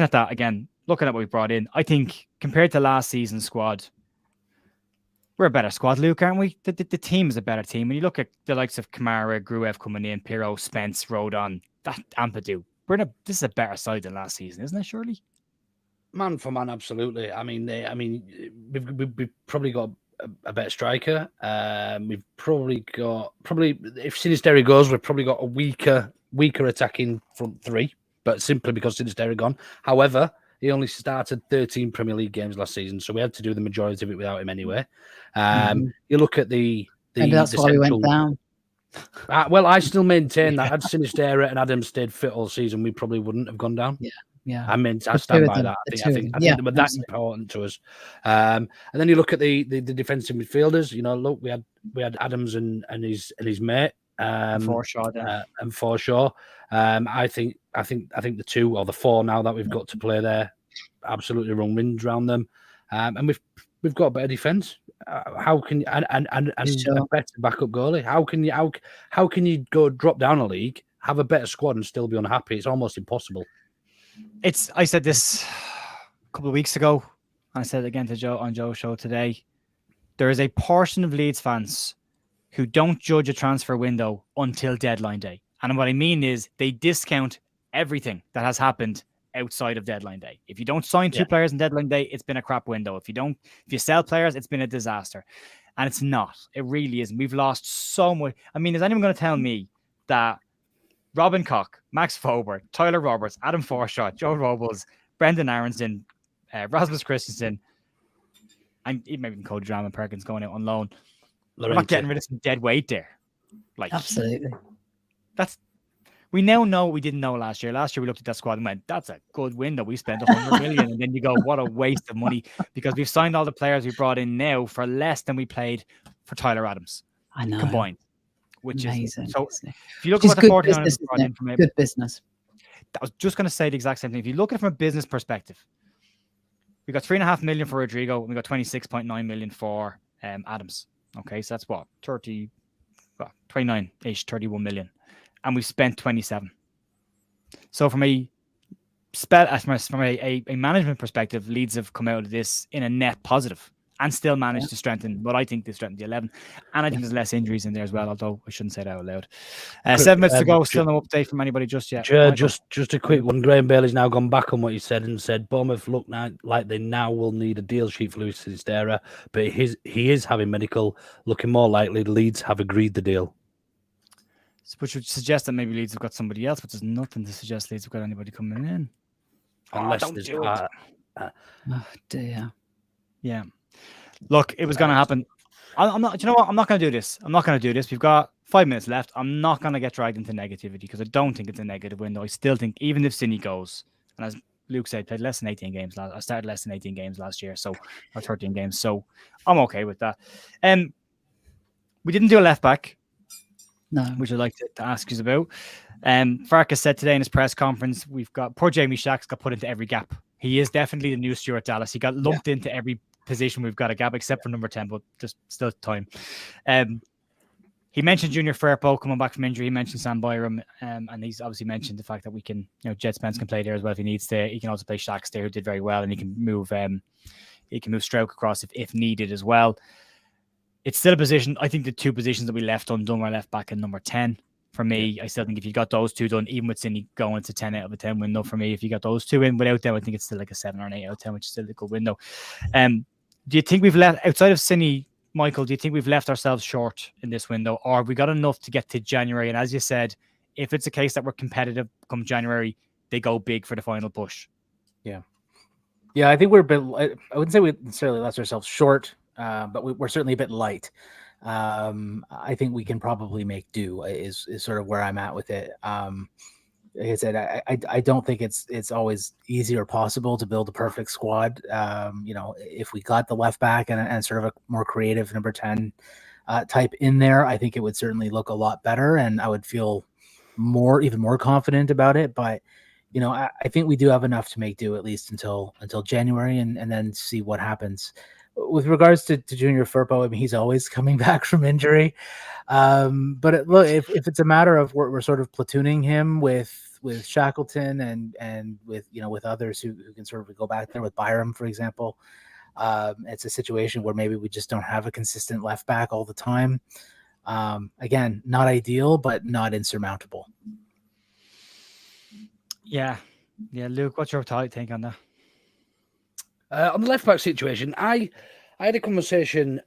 at that, again, looking at what we brought in, I think compared to last season's squad, we're a better squad, Luke, aren't we? The team is a better team. When you look at the likes of Kamara, Gruev coming in, Pirro, Spence, Rodon, that Ampadu, this is a better side than last season, isn't it? Surely,
man for man, absolutely. I mean, we've probably got a better striker. We've probably if Sinisterra goes, we've probably got a weaker attacking front three, but simply because Sinisterra gone. However, he only started 13 Premier League games last season, so we had to do the majority of it without him anyway. You look at the
and that's why we went down.
Well, I still maintain that had Sinisterra and Adams stayed fit all season, we probably wouldn't have gone down.
Yeah.
I stand by that. I think they were that important to us. And then you look at the defensive midfielders. Look, we had Adams and his mate.
Forshaw.
And Forshaw. I think the 2 or the 4 now that we've got to play there absolutely run rings around them, and we've got a better defense. How can you, and a better backup goalie? How can you go drop down a league, have a better squad, and still be unhappy? It's almost impossible.
I said this a couple of weeks ago. I said it again to Joe on Joe's show today. There is a portion of Leeds fans who don't judge a transfer window until deadline day. And what I mean is they discount everything that has happened outside of deadline day. If you don't sign 2 players on deadline day, it's been a crap window. If you sell players, it's been a disaster. And it's not. It really isn't. We've lost so much. I mean, is anyone going to tell me that Robin Koch, Max Fober, Tyler Roberts, Adam Forshaw, Joe Robles, Brendan Aronson, Rasmus Christensen, and maybe even Cody Drama Perkins going out on loan. We're not getting rid of some dead weight there.
Absolutely.
we now know what we didn't know last year. Last year, we looked at that squad and went, that's a good window. We spent 100 million. And then you go, what a waste of money, because we've signed all the players we brought in now for less than we paid for Tyler Adams.
I know.
Combined. Which
amazing.
is, so if you look
Which
at
is
what the
good
49ers
business,
brought
isn't
in
it?
from it,
Good business.
I was just going to say the exact same thing. If you look at it from a business perspective, we got 3.5 million for Rodrigo, and we got 26.9 million for Adams. Okay, so that's what 29-ish, 31 million, and we've spent 27. So from a management perspective, Leeds have come out of this in a net positive and still managed to strengthen what I think they strengthened the 11. And I think there's less injuries in there as well, although I shouldn't say that out loud. 7 minutes to go, still no update from anybody just yet.
Just a quick one. Graham Bailey's now gone back on what he said and said Bournemouth look now like they now will need a deal sheet for Luis Sinisterra, but he is having medical, looking more likely Leeds have agreed the deal.
Which would suggest that maybe Leeds have got somebody else, but there's nothing to suggest Leeds have got anybody coming in.
Unless there's
Oh dear.
Yeah. Look, it was going to happen. I'm not. You know what? I'm not going to do this. We've got 5 minutes left. I'm not going to get dragged into negativity because I don't think it's a negative window. I still think even if Cine goes, and as Luke said, played less than 18 games. I started less than 18 games last year, or 13 games. So I'm okay with that. We didn't do a left back.
No.
Which I'd like to ask you about. Farkas said today in his press conference, we've got poor Jamie Shacks got put into every gap. He is definitely the new Stuart Dallas. He got lumped into every position we've got a gap except for number 10, but just still time. He mentioned Junior Firpo coming back from injury. He mentioned Sam Byram, and he's obviously mentioned the fact that we can, Jed Spence can play there as well if he needs to. He can also play Shacks there, who did very well, and he can move Stroke across if needed as well. It's still a position. I think the two positions that we left undone were left back and number 10. For me, I still think if you got those two done, even with Cindy going, it's a 10 out of a 10 window for me. If you got those two in without them, I think it's still like a 7 or an 8 out of 10, which is still a good window. Do you think we've left, outside of Cindy, Michael, do you think we've left ourselves short in this window, or have we got enough to get to January? And as you said, if it's a case that we're competitive come January, they go big for the final push.
Yeah, I think we're a bit, I wouldn't say we necessarily left ourselves short, but we're certainly a bit light. I think we can probably make do is sort of where I'm at with it. Like I said, I don't think it's always easy or possible to build a perfect squad. If we got the left back and sort of a more creative number 10 type in there, I think it would certainly look a lot better, and I would feel even more confident about it. But I think we do have enough to make do at least until January, and then see what happens. With regards to Junior Firpo, I mean, he's always coming back from injury. But look, if it's a matter of we're sort of platooning him with Shackleton and with others who can sort of go back there with Byram, for example, it's a situation where maybe we just don't have a consistent left back all the time. Again, not ideal, but not insurmountable.
Yeah. Luke, what's your take on that?
On the left back situation, I had a conversation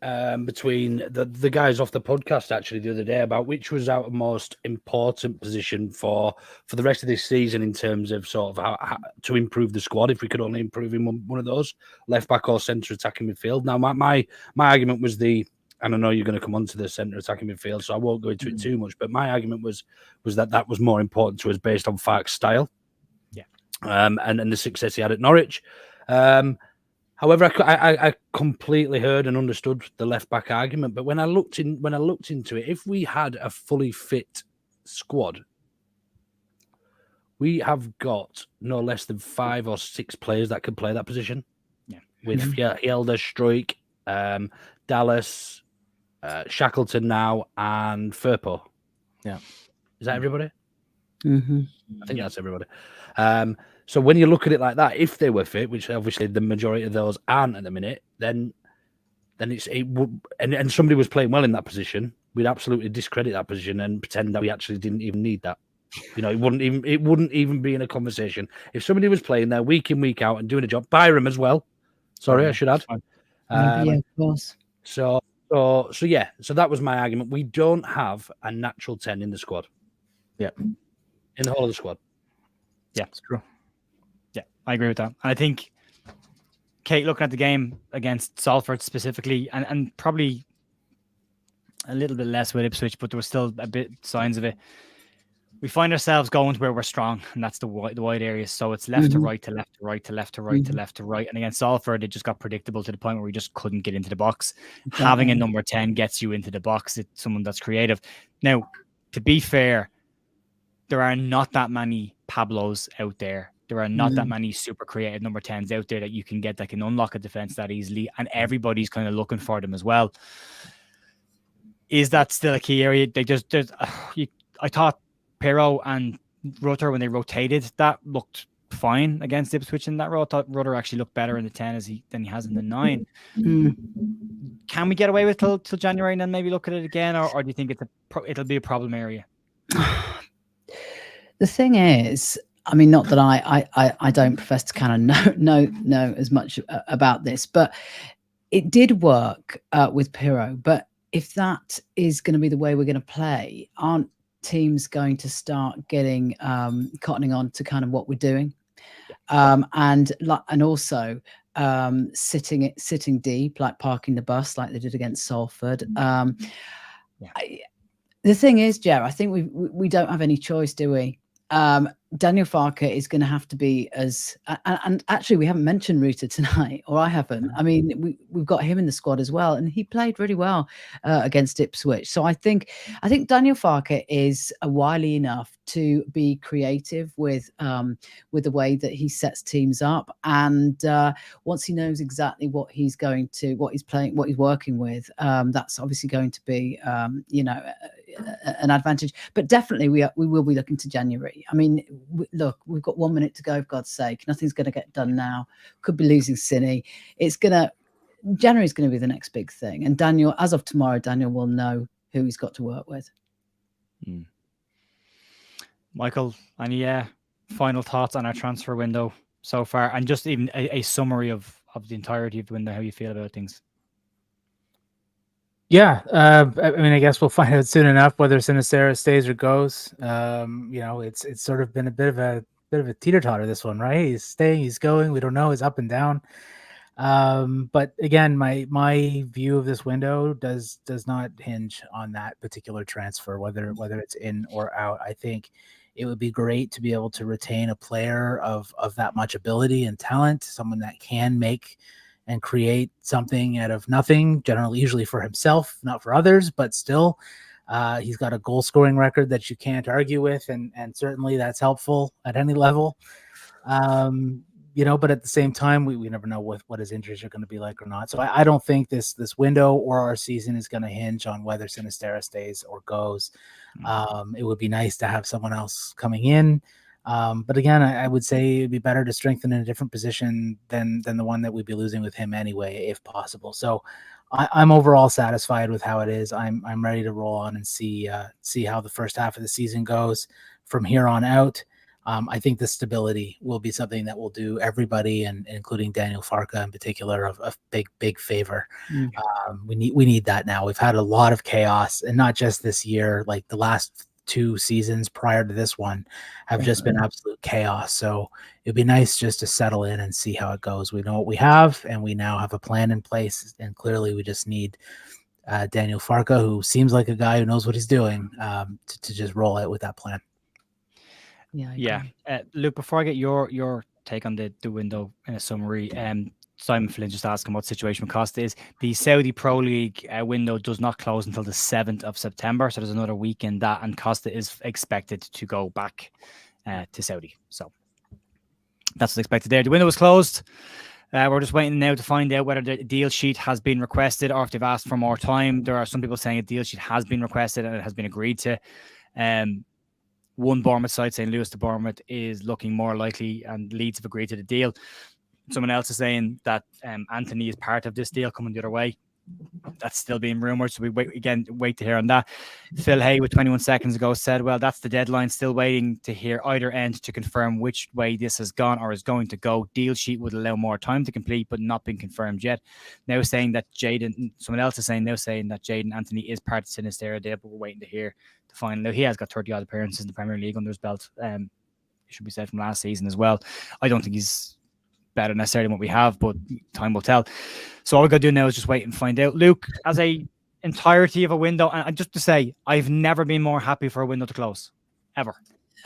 between the guys off the podcast actually the other day about which was our most important position for the rest of this season in terms of sort of how to improve the squad. If we could only improve in one of those, left back or centre attacking midfield. Now, my argument was and I know you're going to come on to the centre attacking midfield, so I won't go into it too much. But my argument was that was more important to us based on Fark's style, and the success he had at Norwich. However, I completely heard and understood the left back argument, but when I looked into it, if we had a fully fit squad, we have got no less than 5 or 6 players that could play that position.
Yeah,
with Yelder, Struik, Dallas, Shackleton now, and Firpo.
Yeah,
is that everybody?
Mm-hmm.
I think that's everybody. So when you look at it like that, if they were fit, which obviously the majority of those aren't at the minute, then it would, and somebody was playing well in that position, we'd absolutely discredit that position and pretend that we actually didn't even need that. It wouldn't even be in a conversation if somebody was playing there week in, week out and doing a job. Byram as well. Sorry, I should add.
Yeah, of course.
So yeah. So that was my argument. We don't have a natural 10 in the squad.
Yeah.
In the whole of the squad.
Yeah, it's true. Yeah, I agree with that. I think, Kate, looking at the game against Salford specifically, and probably a little bit less with Ipswich, but there was still a bit signs of it. we find ourselves going to where we're strong, and that's the wide areas. So it's left to right to left to right to left to right to left to right. And against Salford, it just got predictable to the point where we just couldn't get into the box.
Exactly.
Having a number 10 gets you into the box. It's someone that's creative. Now, to be fair, there are not that many Pablos out there. There are not that many super creative number 10s out there that you can get that can unlock a defense that easily, and everybody's kind of looking for them as well. Is that still a key area? I thought Pero and Rutter, when they rotated, that looked fine against Ipswich in that role. I thought Rutter actually looked better in the 10 than he has in the 9. Can we get away with till January and then maybe look at it again, or do you think it'll be a problem area?
The thing is, I mean, not that I don't profess to kind of know as much about this, but it did work with Pirro. But if that is going to be the way we're going to play, aren't teams going to start getting cottoning on to kind of what we're doing, and also sitting deep, like parking the bus, like they did against Salford. The thing is, Jer, I think we don't have any choice, do we? Daniel Farke is going to have to be and actually we haven't mentioned Ruta tonight, or I haven't. I mean, we've got him in the squad as well, and he played really well against Ipswich. So I think Daniel Farke is wily enough to be creative with the way that he sets teams up, and once he knows exactly what he's playing, what he's working with, that's obviously going to be an advantage. But definitely we will be looking to January. I mean, look, we've got 1 minute to go, for God's sake. Nothing's going to get done now. Could be losing Cine. January is going to be the next big thing. And Daniel, as of tomorrow, Daniel will know who he's got to work with.
Michael, any final thoughts on our transfer window so far, and just even a summary of the entirety of the window, how you feel about things?
Yeah, I mean, I guess we'll find out soon enough whether Sinisterra stays or goes. It's sort of been a bit of a teeter-totter, this one, right? He's staying, he's going. We don't know. He's up and down. But again, my view of this window does not hinge on that particular transfer, whether it's in or out. I think it would be great to be able to retain a player of that much ability and talent, someone that can make and create something out of nothing, usually for himself, not for others, but still, he's got a goal scoring record that you can't argue with. And certainly that's helpful at any level. But at the same time, we never know what his injuries are going to be like or not. So I don't think this window or our season is going to hinge on whether Sinisterra stays or goes. It would be nice to have someone else coming in. But again, I would say it'd be better to strengthen in a different position than the one that we'd be losing with him anyway, if possible. So I'm overall satisfied with how it is. I'm ready to roll on and see how the first half of the season goes from here on out. I think the stability will be something that will do everybody, and including Daniel Farke in particular, a big favor. We need that now. We've had a lot of chaos, and not just this year. Like the last 2 seasons prior to this one have just been absolute chaos. So it'd be nice just to settle in and see how it goes. We know what we have, and we now have a plan in place. And clearly we just need Daniel Farke, who seems like a guy who knows what he's doing, to just roll out with that plan.
Yeah.
Luke, before I get your take on the window in a summary, Simon Flynn just asking what situation with Costa is. The Saudi Pro League window does not close until the 7th of September, so there's another week in that, and Costa is expected to go back to Saudi. So that's what's expected there. The window is closed. We're just waiting now to find out whether the deal sheet has been requested or if they've asked for more time. There are some people saying a deal sheet has been requested and it has been agreed to. One Bournemouth side saying Lewis to Bournemouth is looking more likely, and Leeds have agreed to the deal. Someone else is saying that Anthony is part of this deal coming the other way. That's still being rumored, so we wait to hear on that. Phil Hay, with 21 seconds ago, said, well, that's the deadline. Still waiting to hear either end to confirm which way this has gone or is going to go. Deal sheet would allow more time to complete, but not been confirmed yet. Now saying that someone else is saying that Jayden Anthony is part of Sinisterra deal, but we're waiting to hear the final. Now, he has got 30 odd appearances in the Premier League under his belt. It should be said from last season as well. I don't think he's better necessarily than what we have, but time will tell. So all we got to do now is just wait and find out. Luke, as a entirety of a window, and just to say, I've never been more happy for a window to close, ever.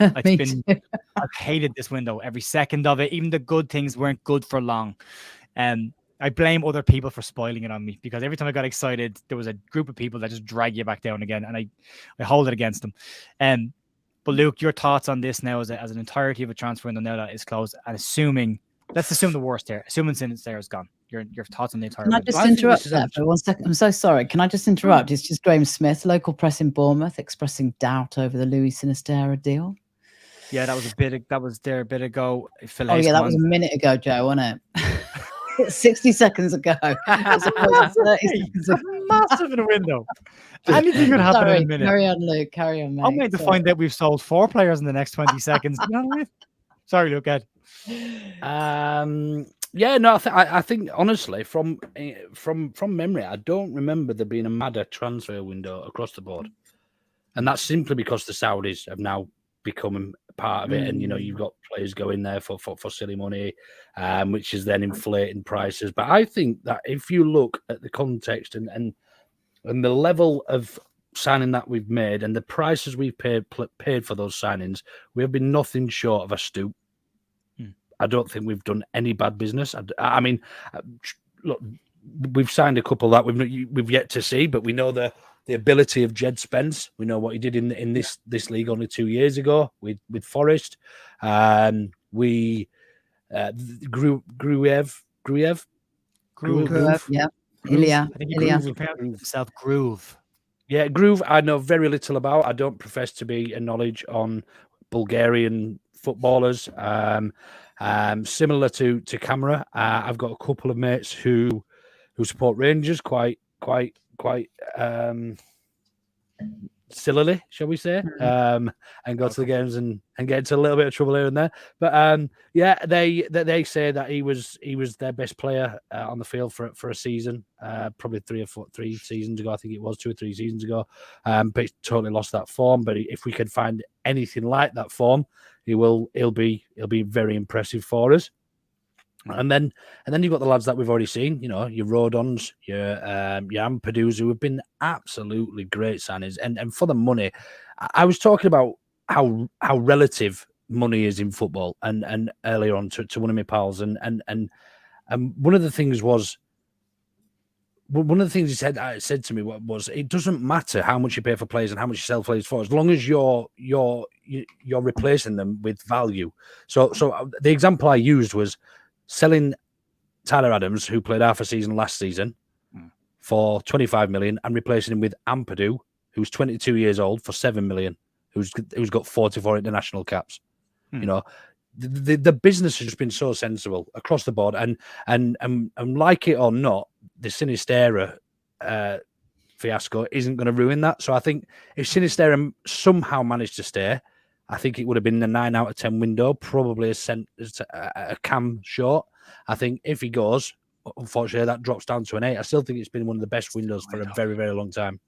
Me
It's been,
too.
I've hated this window, every second of it. Even the good things weren't good for long. I blame other people for spoiling it on me, because every time I got excited, there was a group of people that just drag you back down again, and I hold it against them. But Luke, your thoughts on this now as an entirety of a transfer window now that is closed, and let's assume the worst here, assuming Sinisterra is gone. Your thoughts on the entire
Can I
window?
just interrupt there for 1 second? I'm so sorry. Can I just interrupt? It's just Graham Smith, local press in Bournemouth, expressing doubt over the Louis Sinisterra deal.
Yeah, that was there a bit ago.
Oh yeah, that was a minute ago, Joe, wasn't it? 60 seconds ago. As opposed to 30 seconds ago.
Massive in a window. Anything could happen in a minute.
Carry on, Luke. Carry on, mate.
I'm going to find out we've sold 4 players in the next 20 seconds. You know what I mean? Sorry, Luke. Ed.
Yeah, no, I think honestly, from memory, I don't remember there being a madder transfer window across the board, and that's simply because the Saudis have now become part of it, and you've got players going there for silly money, which is then inflating prices. But I think that if you look at the context and the level of signing that we've made and the prices we've paid for those signings, we have been nothing short of astute. I don't think we've done any bad business. I mean, look, we've signed a couple that we've yet to see, but we know the ability of Jed Spence. We know what he did in this league only 2 years ago with Forest. We Gruev,
yeah, Ilya.
I think he pronounced himself Groove.
Yeah, Groove. I know very little about. I don't profess to be a knowledge on Bulgarian footballers. Similar to Camera, I've got a couple of mates who support Rangers quite sillily, shall we say, and go to the games and get into a little bit of trouble here and there. But yeah, they say that he was their best player on the field for a season, probably 3 seasons ago. I think it was 2 or 3 seasons ago. But he's totally lost that form. But if we can find anything like that form, he'll be very impressive for us. And then you've got the lads that we've already seen, your Rodons, your Ampadu's, who have been absolutely great signings. And for the money, I was talking about how relative money is in football and earlier on to one of my pals. And one of the things he said to me was it doesn't matter how much you pay for players and how much you sell players for, as long as you're replacing them with value. So the example I used was selling Tyler Adams, who played half a season last season, for 25 million, and replacing him with Ampadu, who's 22 years old, for 7 million, who's got 44 international caps. The business has just been so sensible across the board, and like it or not, the Sinisterra fiasco isn't going to ruin that. So I think if Sinisterra somehow managed to stay, I think it would have been a 9 out of 10 window, probably a cam short. I think if he goes, unfortunately, that drops down to an 8. I still think it's been one of the best windows for a very, very long time.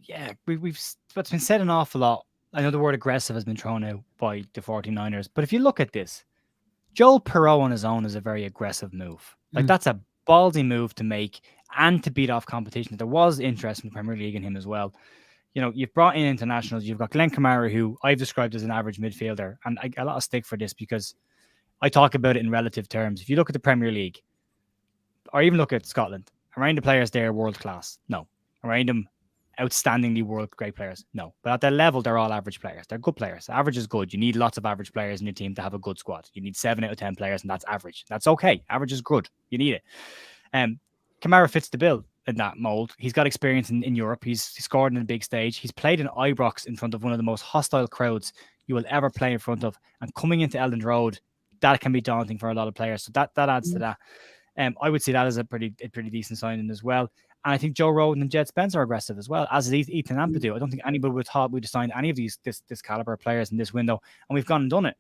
Yeah, it's been said an awful lot. I know the word aggressive has been thrown out by the 49ers, but if you look at this, Joel Perreault on his own is a very aggressive move. Like, that's a ballsy move to make and to beat off competition. There was interest in the Premier League in him as well. You've brought in internationals. You've got Glenn Kamara, who I've described as an average midfielder, and I get a lot of stick for this because I talk about it in relative terms. If you look at the Premier League, or even look at Scotland, around the players there, world class. No. Around them, outstandingly great players. No. But at their level, they're all average players. They're good players. Average is good. You need lots of average players in your team to have a good squad. You need 7 out of 10 players, and that's average. That's okay. Average is good. You need it. Kamara fits the bill in that mold. He's got experience in Europe. He's scored in a big stage. He's played in Ibrox in front of one of the most hostile crowds you will ever play in front of. And coming into Elland Road, that can be daunting for a lot of players. So that adds to that. I would see that as a pretty decent signing as well. And I think Joe Roden and Jed Spence are aggressive as well, as is Ethan Ampadu. I don't think anybody would have thought we'd have signed any of this caliber of players in this window, and we've gone and done it.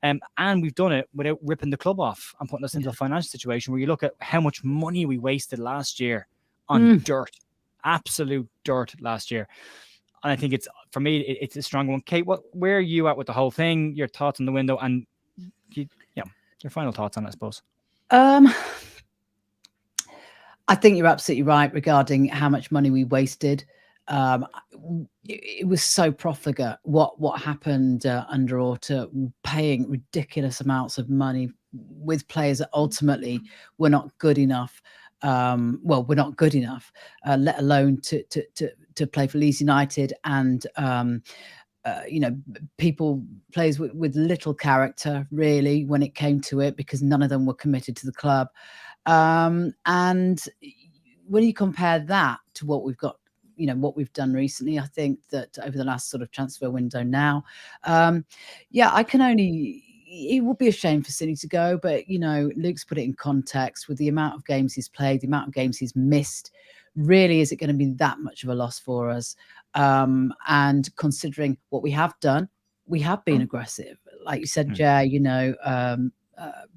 And we've done it without ripping the club off and putting us into a financial situation where you look at how much money we wasted last year on dirt, absolute dirt last year. And I think for me, it's a strong one. Kate, where are you at with the whole thing? Your thoughts on the window and your final thoughts on it, I suppose.
I think you're absolutely right regarding how much money we wasted. it was so profligate what happened under Orta, paying ridiculous amounts of money with players that ultimately were not good enough. Well, we're not good enough, let alone to play for Leeds United, and players with little character really when it came to it, because none of them were committed to the club. And when you compare that to what we've got, what we've done recently, I think that over the last sort of transfer window now, it would be a shame for City to go, but Luke's put it in context with the amount of games he's played, the amount of games he's missed. Really, is it going to be that much of a loss for us? And considering what we have done, we have been aggressive, like you said, Jay.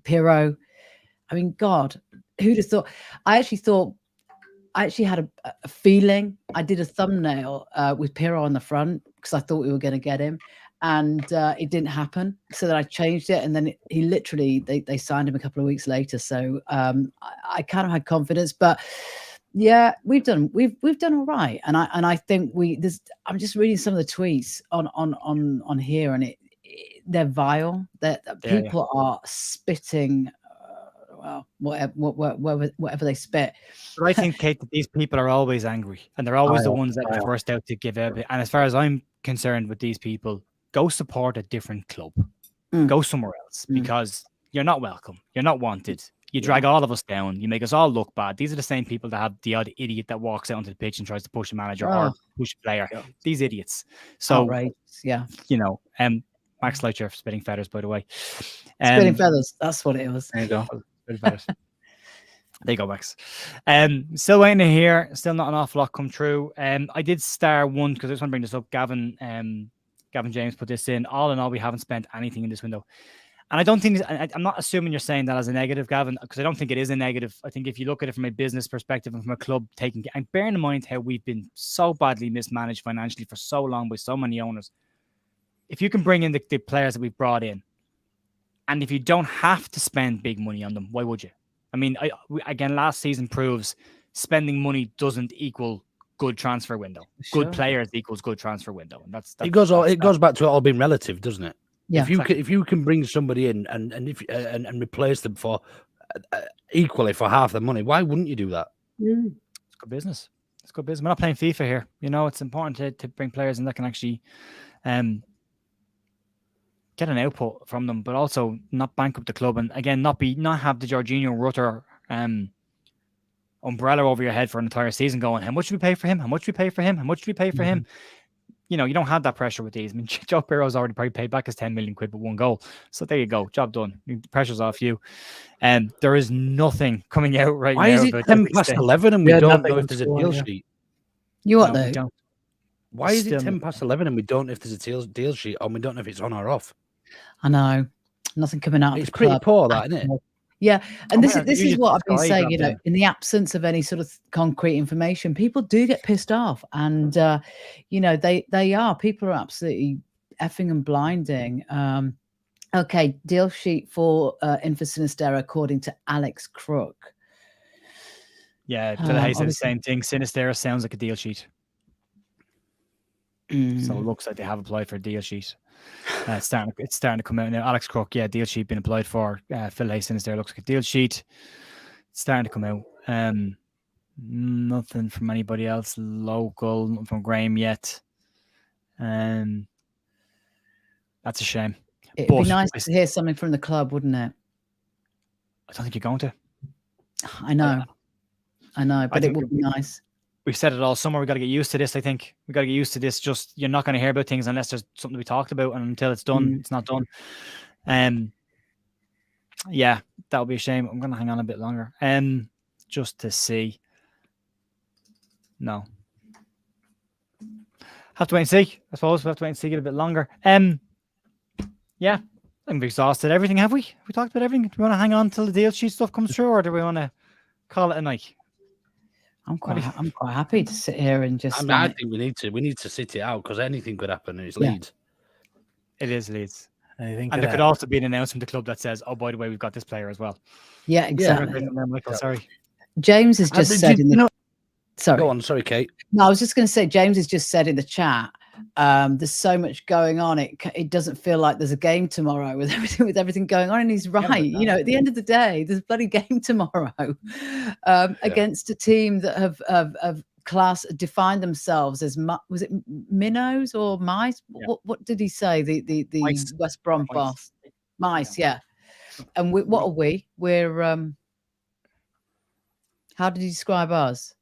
Pirro. I mean, God, who'd have thought? I actually had a feeling. I did a thumbnail with Pirro on the front because I thought we were going to get him, and it didn't happen. So then I changed it, and then he literally they signed him a couple of weeks later. So I kind of had confidence, but yeah, we've done all right. And I think I'm just reading some of the tweets on here, and they're vile. People are spitting. Well, whatever they spit.
But I think, Kate, that these people are always angry, and they're always the ones that are first out to give out. And as far as I'm concerned with these people, go support a different club. Go somewhere else, because you're not welcome. You're not wanted. You drag all of us down. You make us all look bad. These are the same people that have the odd idiot that walks out onto the pitch and tries to push a manager or push a player. Yeah. These idiots. So, Max Leitcher spitting feathers, by the way.
Spitting feathers. That's what it was.
There you go. There you go, Max. Still waiting to hear. Still not an awful lot come through. I did star one because I just want to bring this up. Gavin James put this in. All in all, we haven't spent anything in this window. And I don't think, I'm not assuming you're saying that as a negative, Gavin, because I don't think it is a negative. I think if you look at it from a business perspective and from a club taking, and bearing in mind how we've been so badly mismanaged financially for so long by so many owners, if you can bring in the players that we've brought in, and if you don't have to spend big money on them, why would you? I mean, again, last season proves spending money doesn't equal good transfer window. Sure. Good players equals good transfer window, and that's it
goes back to it all being relative, doesn't it?
Yeah.
If you can bring somebody in and replace them for equally for half the money, why wouldn't you do that?
It's good business. It's good business. We're not playing FIFA here. It's important to bring players in that can actually get an output from them, but also not bankrupt the club, and again not have the Jorginho Rutter umbrella over your head for an entire season going, how much do we pay for him? How much do we pay for him? How much do we pay for him? You don't have that pressure with these. I mean, Joe Pirro's already probably paid back his 10 million quid with one goal. So there you go. Job done. The pressure's off you. And there is nothing coming out right now.
Why is it 10 past 11 and we don't know if there's a deal sheet?
You what, though?
Why is it 10 past 11 and we don't know if there's a deal sheet, and we don't know if it's on or off?
I know. Nothing coming out.
It's pretty poor, that, isn't it?
Yeah, and this is what I've been saying. In the absence of any sort of concrete information, people do get pissed off, and people are absolutely effing and blinding. Okay, deal sheet for Sinisterra according to Alex Crook.
Yeah, Phil said the same thing. Sinisterra sounds like a deal sheet. So it looks like they have applied for a deal sheet. It's starting to come out now. Alex Crook, deal sheet been applied for. Phil Hastings there looks like a deal sheet. It's starting to come out. Nothing from anybody else local, nothing from Graham yet. That's a shame.
It'd be nice to hear something from the club, wouldn't it?
I don't think you're going to.
I know, but it would be nice.
We've said it all summer. We got to get used to this. I think we got to get used to this. Just you're not going to hear about things unless there's something to be talked about, and until it's done, it's not done. Yeah, that would be a shame. I'm going to hang on a bit longer, just to see. No, have to wait and see. I suppose we have to wait and see. Get a bit longer. Yeah, I think we've exhausted everything. Have we? Have we talked about everything? Do we want to hang on till the deal sheet stuff comes through, or do we want to call it a night?
I'm quite happy to sit here and just.
I think we need to sit it out because anything could happen. It's Leeds.
It is Leeds. And there could also be an announcement to the club that says, "Oh, by the way, we've got this player as well."
Yeah, exactly.
Yeah. Michael, sorry.
James has just said Sorry.
Go on, sorry, Kate.
No, I was just going to say, James has just said in the chat, there's so much going on. It doesn't feel like there's a game tomorrow with everything going on. And he's right. You know, at the end of the day, there's a bloody game tomorrow against a team that have defined themselves as was it minnows or mice?
Yeah.
What did he say? The
Mice.
West Brom boss, mice. Yeah. And what are we? We're how did he describe us?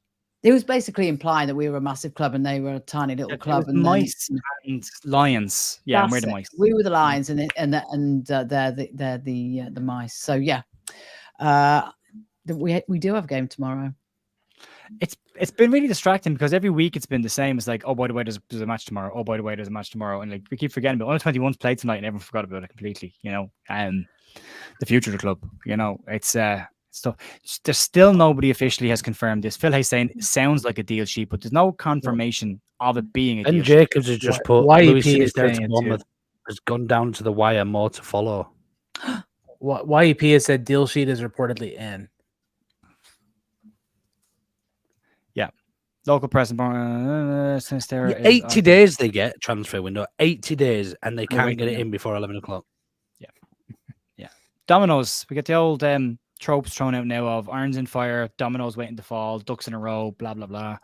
It was basically implying that we were a massive club and they were a tiny little club. And
mice and lions. Yeah, and we're the mice.
We were the lions, and they're the mice. So yeah, we do have a game tomorrow.
It's been really distracting because every week it's been the same. It's like, oh, by the way, there's a match tomorrow. Oh, by the way, there's a match tomorrow, and like we keep forgetting. But under 21's played tonight, and everyone forgot about it completely. You know, the future of the club. You know, it's stuff. There's still nobody officially has confirmed this. Phil Hayes saying it sounds like a deal sheet, but there's no confirmation of it being a deal
And Jacobs has just put Louis Sinisterra to Bournemouth has gone down to the wire, more to follow.
YEP has said deal sheet is reportedly in.
Yeah. Local press and Sinisterra.
80 days they get transfer window, 80 days, and they can't get it in before 11 o'clock.
Yeah. Dominoes. We get the old tropes thrown out now of irons in fire, dominoes waiting to fall, ducks in a row, blah blah blah.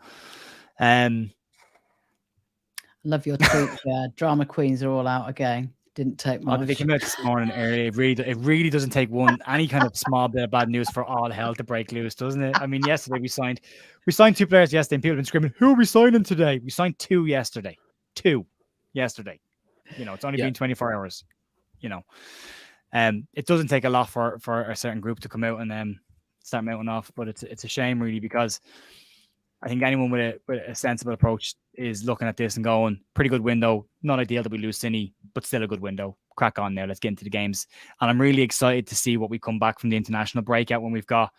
Love your tweet. Drama queens are all out again. Didn't take much.
They came out this morning early. It really doesn't take any kind of small bit of bad news for all hell to break loose, doesn't it? I mean, yesterday we signed 2 players yesterday, and people have been screaming, "Who are we signing today?" We signed 2 yesterday. 2 yesterday. You know, it's only been 24 hours. You know. It doesn't take a lot for a certain group to come out and start mounting off, but it's a shame really, because I think anyone with a sensible approach is looking at this and going, pretty good window, not ideal that we lose Cine, but still a good window. Crack on now, let's get into the games. And I'm really excited to see what we come back from the international breakout when we've got,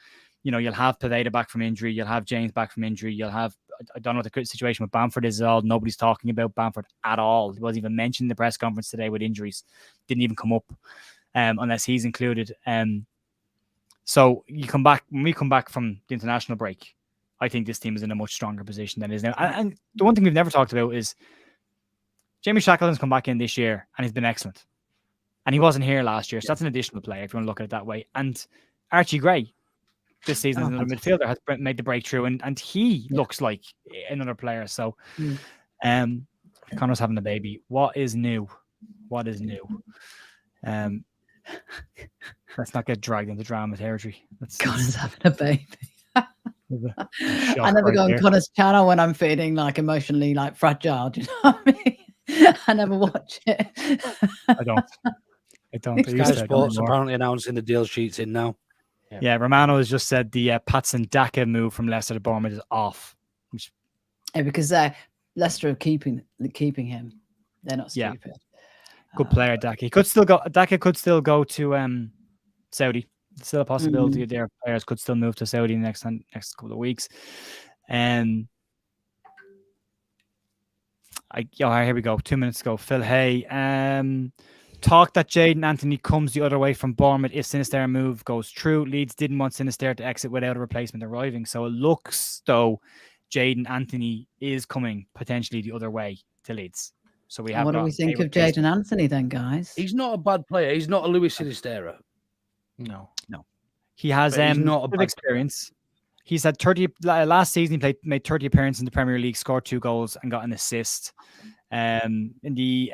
you know, you'll have Pineda back from injury, you'll have James back from injury, you'll have, I don't know what the situation with Bamford is at all. Nobody's talking about Bamford at all. He wasn't even mentioned in the press conference today with injuries. Didn't even come up. Unless he's included. So when we come back from the international break, I think this team is in a much stronger position than it is now. And the one thing we've never talked about is Jamie Shackleton's come back in this year and he's been excellent. And he wasn't here last year, so that's an additional player if you want to look at it that way. And Archie Gray this season, another midfielder, has made the breakthrough, and he looks like another player. So Connor's having a baby. What is new? Let's not get dragged into drama territory.
Connor's having a baby. I never go on Connor's channel when I'm feeling like emotionally like fragile. Do you know what I mean? I never watch it.
I don't.
Sky Sports apparently announcing the deal sheets in now.
Yeah, Romano has just said the Patson Daka move from Leicester to Bournemouth is off.
Because Leicester are keeping him. They're not stupid.
Good player, Daka. Daka could still go to Saudi. It's still a possibility their players could still move to Saudi in the next couple of weeks. Here we go. 2 minutes ago. Phil Hay. Talk that Jaden Anthony comes the other way from Bournemouth if Sinisterra move goes through. Leeds didn't want Sinisterra to exit without a replacement arriving. So it looks though Jaden Anthony is coming potentially the other way to Leeds. So we have.
What do we think of Jaden Anthony then, guys?
He's not a bad player. He's not a Louis Sinisterra.
No. He has
not a bad
experience. He's had 30 last season. He made 30 appearances in the Premier League, scored 2 goals, and got an assist. In the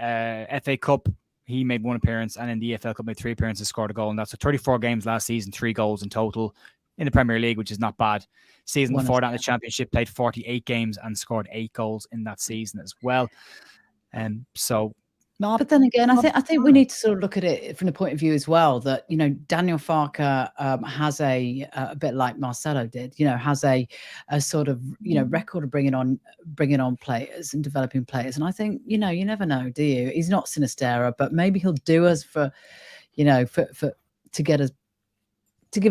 FA Cup, he made 1 appearance, and in the EFL Cup, made 3 appearances, scored a goal. And that's 34 games last season, 3 goals in total in the Premier League, which is not bad. Season before that in the Championship, played 48 games and scored 8 goals in that season as well.
But then again, I think we need to sort of look at it from the point of view as well that, you know, Daniel Farker has a bit like Marcelo did, you know, has a sort of, you know, record of bringing on players and developing players. And I think, you know, you never know, do you? He's not Sinisterra, but maybe he'll do us for, you know, to give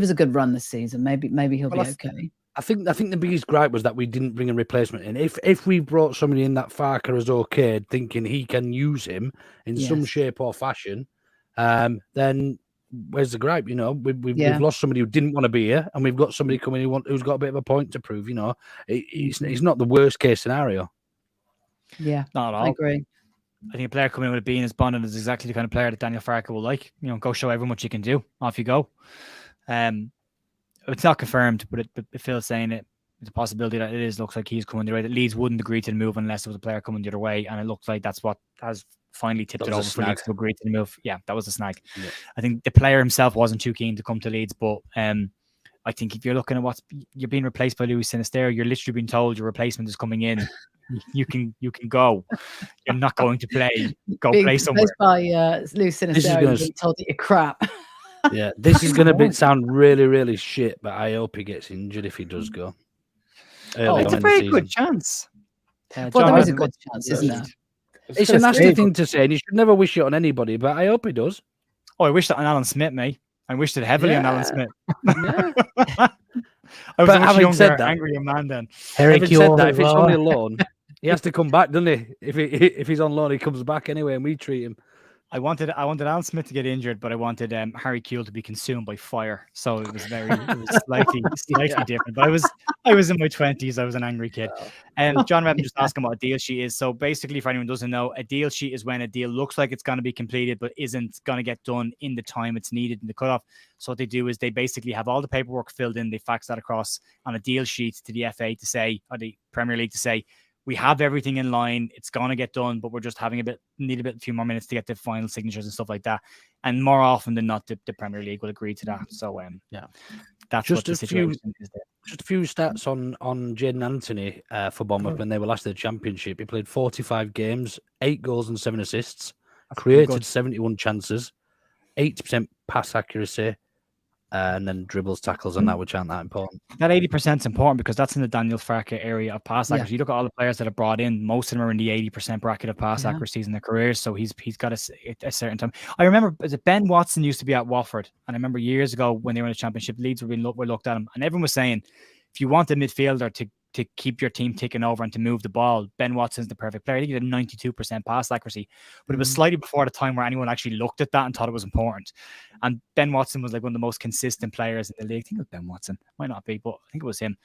us a good run this season. Maybe he'll be okay.
I think the biggest gripe was that we didn't bring a replacement in. If we brought somebody in that Farker has okayed, thinking he can use him in some shape or fashion, then where's the gripe? You know, we've
Yeah.
lost somebody who didn't want to be here, and we've got somebody coming who's got a bit of a point to prove. You know, it's not the worst case scenario.
Yeah,
Not at
I
all.
agree.
I think a player coming in with a B in his bonnet is exactly the kind of player that Daniel Farke will like. You know, go show everyone what you can do. Off you go. It's not confirmed, but Phil's saying it. It's a possibility that it looks like he's coming the way that Leeds wouldn't agree to the move unless it was a player coming the other way, and it looks like that's what has finally tipped it over for Leeds to agree to the move. Yeah, that was a snag. Yeah. I think the player himself wasn't too keen to come to Leeds, but I think if you're looking at you're being replaced by Luis Sinisterra, you're literally being told your replacement is coming in. You can go. You're not going to play. Go play somewhere.
By Luis Sinisterra, being told that you're crap.
Yeah, this is going to sound really, really shit, but I hope he gets injured if he does go.
It's a very good chance.
Well, there is a good chance, isn't there?
It's a nasty thing to say, and you should never wish it on anybody, but I hope he does.
Oh, I wish that on Alan Smith, mate. I wished it heavily on Alan Smith.
Yeah.
I was
but
a much younger,
that,
angrier man then.
Having said that, if it's only a loan, he has to come back, doesn't he? If he's on loan, he comes back anyway, and we treat him.
I wanted Alan Smith to get injured, but I wanted Harry Kewell to be consumed by fire. So it was slightly different. But I was in my 20s. I was an angry kid. And John Redmond just asking what a deal sheet is. So basically, for anyone who doesn't know, a deal sheet is when a deal looks like it's going to be completed, but isn't going to get done in the time it's needed in the cutoff. So what they do is they basically have all the paperwork filled in. They fax that across on a deal sheet to the FA to say, or the Premier League to say, we have everything in line. It's going to get done, but we're just need a few more minutes to get the final signatures and stuff like that. And more often than not, the Premier League will agree to that. So, that's just what the situation is there.
Just a few stats on Jadon Anthony for Bournemouth when they were last in the Championship. He played 45 games, 8 goals and 7 assists, created 71 chances, 80% pass accuracy, and then dribbles, tackles, and that, which aren't that important.
That 80% is important because that's in the Daniel Farke area of pass accuracy. You look at all the players that are brought in, most of them are in the 80% bracket of pass accuracies in their careers. So he's got a certain time. I remember Ben Watson used to be at Watford, and I remember years ago when they were in the Championship, Leeds were looked at him, and everyone was saying, if you want a midfielder to keep your team ticking over and to move the ball, Ben Watson's the perfect player. I think he had 92% pass accuracy, but it was slightly before the time where anyone actually looked at that and thought it was important. And Ben Watson was like one of the most consistent players in the league. I think it was Ben Watson. Might not be, but I think it was him.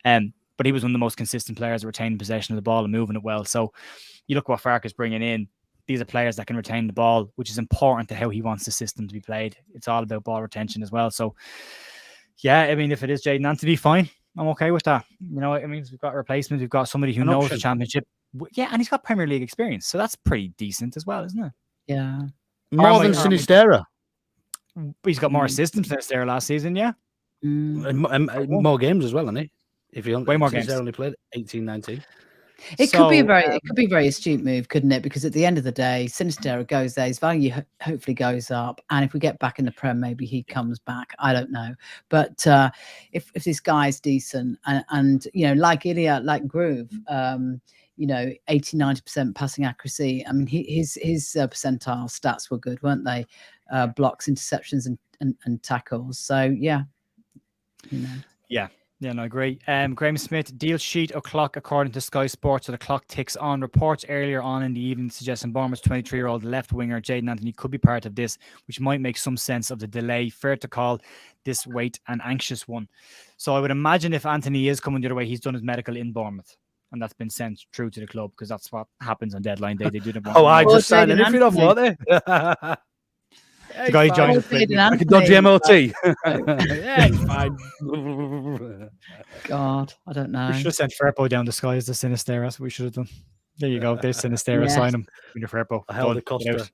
But he was one of the most consistent players, retaining possession of the ball and moving it well. So you look what Farke is bringing in. These are players that can retain the ball, which is important to how he wants the system to be played. It's all about ball retention as well. So, yeah, I mean, if it is Jadon Anthony, fine. I'm okay with that. You know, I mean, we've got replacements. We've got somebody who knows the Championship. Yeah, and he's got Premier League experience. So that's pretty decent as well, isn't it?
Yeah.
More than Sinisterra.
He's got more assists than Sinisterra last season, yeah.
And more games as well, hasn't he? If he
way more games.
Only played 18, 19.
It could be a very astute move, couldn't it? Because at the end of the day, Sinisterra goes there, his value hopefully goes up, and if we get back in the Prem, maybe he comes back. I don't know, but if this guy's decent and you know, like Ilya, like Groove, you know, 80-90% passing accuracy. I mean, his percentile stats were good, weren't they? Blocks, interceptions, and tackles. So yeah, you know.
Yeah. Yeah, no, I agree. Graham Smith, deal sheet o'clock according to Sky Sports. So the clock ticks on. Reports earlier on in the evening suggesting Bournemouth's 23-year-old left winger Jadon Anthony could be part of this, which might make some sense of the delay. Fair to call this wait an anxious one. So I would imagine if Anthony is coming the other way, he's done his medical in Bournemouth. And that's been sent through to the club because that's what happens on deadline day. They do the
I just signed an if you don't want it.
The guy joins
like a dodgy MOT. Yeah, it's fine.
God, I don't know.
We should have sent Firpo down the sky as the Sinisterra. That's what we should have done. There you go. There's Sinisterra. Sign him. With your Firpo.
Helder Costa.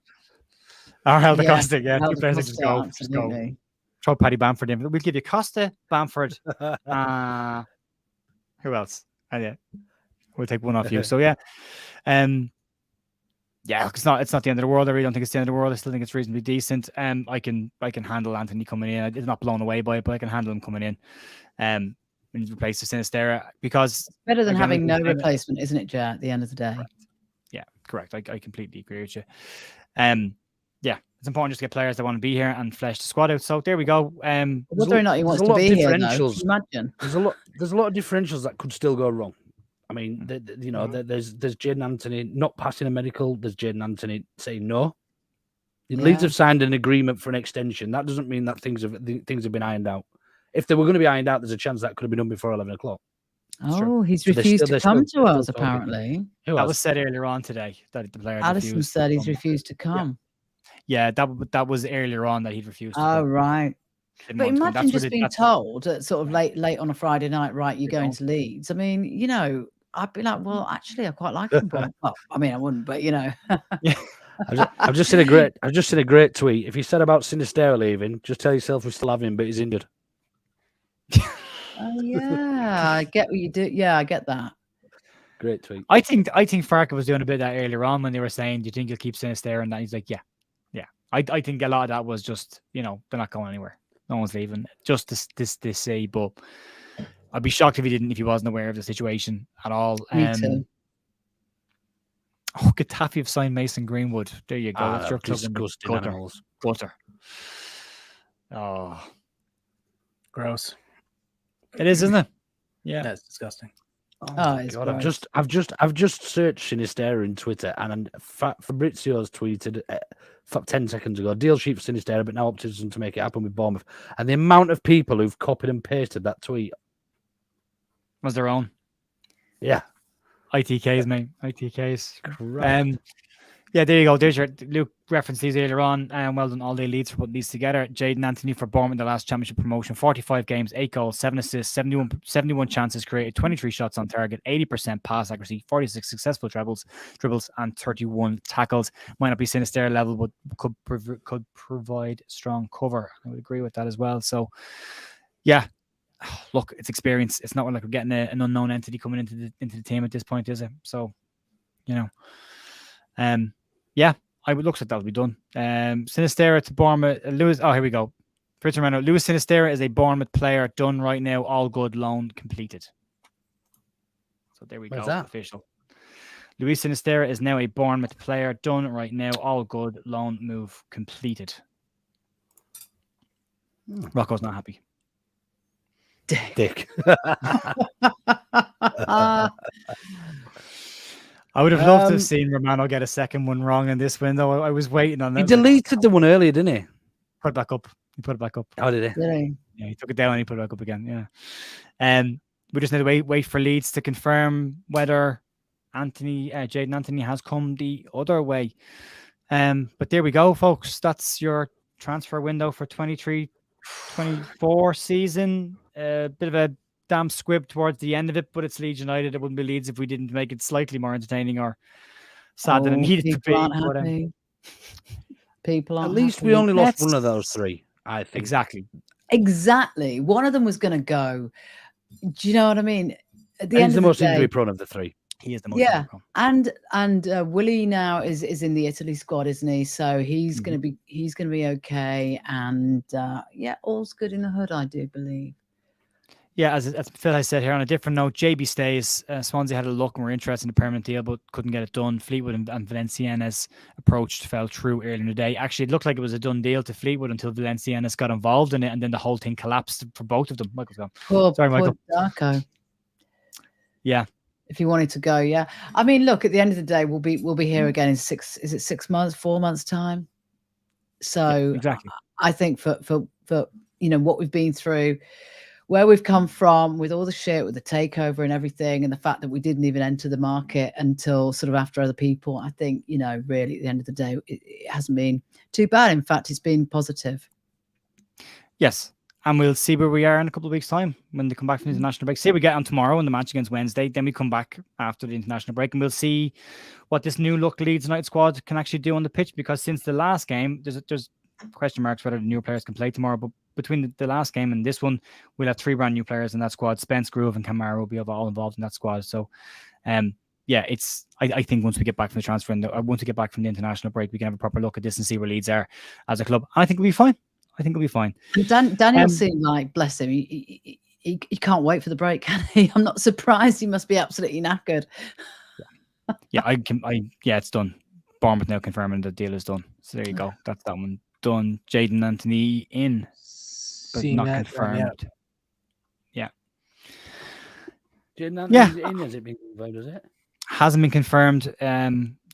Helder Costa. Yeah, two players
Costa,
just go. Throw Paddy Bamford in. We'll give you Costa, Bamford. Who else? Yeah, we'll take one off you. So yeah, yeah, it's not the end of the world. I really don't think it's the end of the world. I still think it's reasonably decent. I can handle Anthony coming in. I'm not blown away by it, but I can handle him coming in. When you replace the Sinisterra, because
it's better than having no replacement, isn't it, Jay? At the end of the day.
Correct. Yeah, correct. I completely agree with you. Yeah, it's important just to get players that want to be here and flesh the squad out. So there we go.
Whether or not he wants to be here, though, imagine.
There's a lot of differentials that could still go wrong. I mean, there's Jadon Anthony not passing a medical. There's Jadon Anthony saying no. Leeds have signed an agreement for an extension. That doesn't mean that things have been ironed out. If they were going to be ironed out, there's a chance that could have been done before 11 o'clock.
Oh, he's
So they're
refused
still-
to come
they're
to
still
us,
talking.
apparently.
That was said earlier on today that the player
Addison
refused.
said he's refused to come.
Yeah, that was earlier on that he'd refused to
Oh,
come.
right.
Didn't
But
want to come.
imagine
That's
just
what it-
being
that's-
told at sort of late on a Friday night, right, you're
You
going
know.
to Leeds. I mean, you know, I'd be like, well, actually, I quite like football. Well, I mean, I wouldn't, but you know.
Yeah.
I've just seen a great tweet. If you said about Sinisterra leaving, just tell yourself we still have him, but he's injured.
Oh yeah, I get what you do. Yeah, I get that.
Great tweet.
I think Farke was doing a bit of that earlier on when they were saying, "Do you think you'll keep Sinisterra?" And that he's like, "Yeah." I think a lot of that was just, you know, they're not going anywhere. No one's leaving. Just this say, but I'd be shocked if he wasn't aware of the situation at all.
Me too.
Oh, Getafe have signed Mason Greenwood. There you go. That's your club.
Disgusting animals.
Gutter. Oh,
Gross.
it is, isn't it? Yeah.
That's disgusting.
Oh, it's
God,
gross.
I've just searched Sinisterra in Twitter, and Fabrizio's tweeted 10 seconds ago, deal sheet for Sinisterra, but now optimism to make it happen with Bournemouth. And the amount of people who've copied and pasted that tweet
Was their own.
Yeah.
ITKs, mate. ITKs.
Correct.
Yeah, there you go. There's your Luke referenced these earlier on. Well done, all day Leeds for putting these together. Jaden Anthony for Bournemouth in the last championship promotion. 45 games, 8 goals, 7 assists, 71 chances created, 23 shots on target, 80% pass accuracy, 46 successful dribbles, and 31 tackles. Might not be Sinisterra level, but could provide strong cover. I would agree with that as well. So, yeah. Look, it's experience. It's not like we're getting an unknown entity coming into the team at this point, is it? So, you know, yeah, I would look like that'll be done. Sinisterra to Bournemouth. Lewis. Oh, here we go. Lewis Sinisterra is a Bournemouth player done right now. All good. Loan completed. So there we
Where's
go.
that?
Official. Luis Sinisterra is now a Bournemouth player done right now. All good. Loan move completed. Rocco's not happy.
Dick.
I would have loved to have seen Romano get a second one wrong in this window. I was waiting on that.
He deleted the one earlier, didn't he?
Put it back up. He put it back up.
Oh, did he?
Yeah, he took it down and he put it back up again. Yeah. We just need to wait for Leeds to confirm whether Jaden Anthony has come the other way. But there we go, folks. That's your transfer window for 23-24 season. A bit of a damp squib towards the end of it, but it's Leeds United. It wouldn't be Leeds if we didn't make it slightly more entertaining or sad than it needed to be.
People aren't
At least
happy.
we only lost one of those three, I think.
Exactly. One of them was going to go. Do you know what I mean? At the end
He's the most injury prone of the three.
He is the most injury prone.
And Willie now is in the Italy squad, isn't he? So he's going to be okay. And all's good in the hood, I do believe.
Yeah, as Phil has said here, on a different note, JB stays. Swansea had a look and were interested in a permanent deal, but couldn't get it done. Fleetwood and Valenciennes fell through earlier in the day. Actually, it looked like it was a done deal to Fleetwood until Valenciennes got involved in it, and then the whole thing collapsed for both of them. Michael's gone. Sorry, Michael.
Poor Darko.
Yeah.
If you wanted to go, yeah. I mean, look, at the end of the day, we'll be here again in 6 months, 4 months time. So
exactly.
I think for what we've been through, where we've come from with all the shit, with the takeover and everything, and the fact that we didn't even enter the market until sort of after other people, I think, really at the end of the day, it hasn't been too bad. In fact, it's been positive.
Yes. And we'll see where we are in a couple of weeks' time when they come back from the international break. Say we get on tomorrow in the match against Wednesday, then we come back after the international break and we'll see what this new look Leeds United squad can actually do on the pitch, because since the last game, there's question marks whether the new players can play tomorrow, but between the last game and this one, we'll have 3 brand new players in that squad. Spence, Groove, and Kamara will be all involved in that squad. So, I think once we get back from the transfer window, or once we get back from the international break, we can have a proper look at this and see where Leeds are as a club. And I think we'll be fine.
And Daniel seemed like, bless him, he can't wait for the break, can he? I'm not surprised. He must be absolutely knackered.
It's done. Bournemouth now confirming the deal is done. So there you go. That's that one done. Jaden Anthony in, but not confirmed. Yeah.
Jaden Anthony in, has it been confirmed, has it?
Hasn't been confirmed.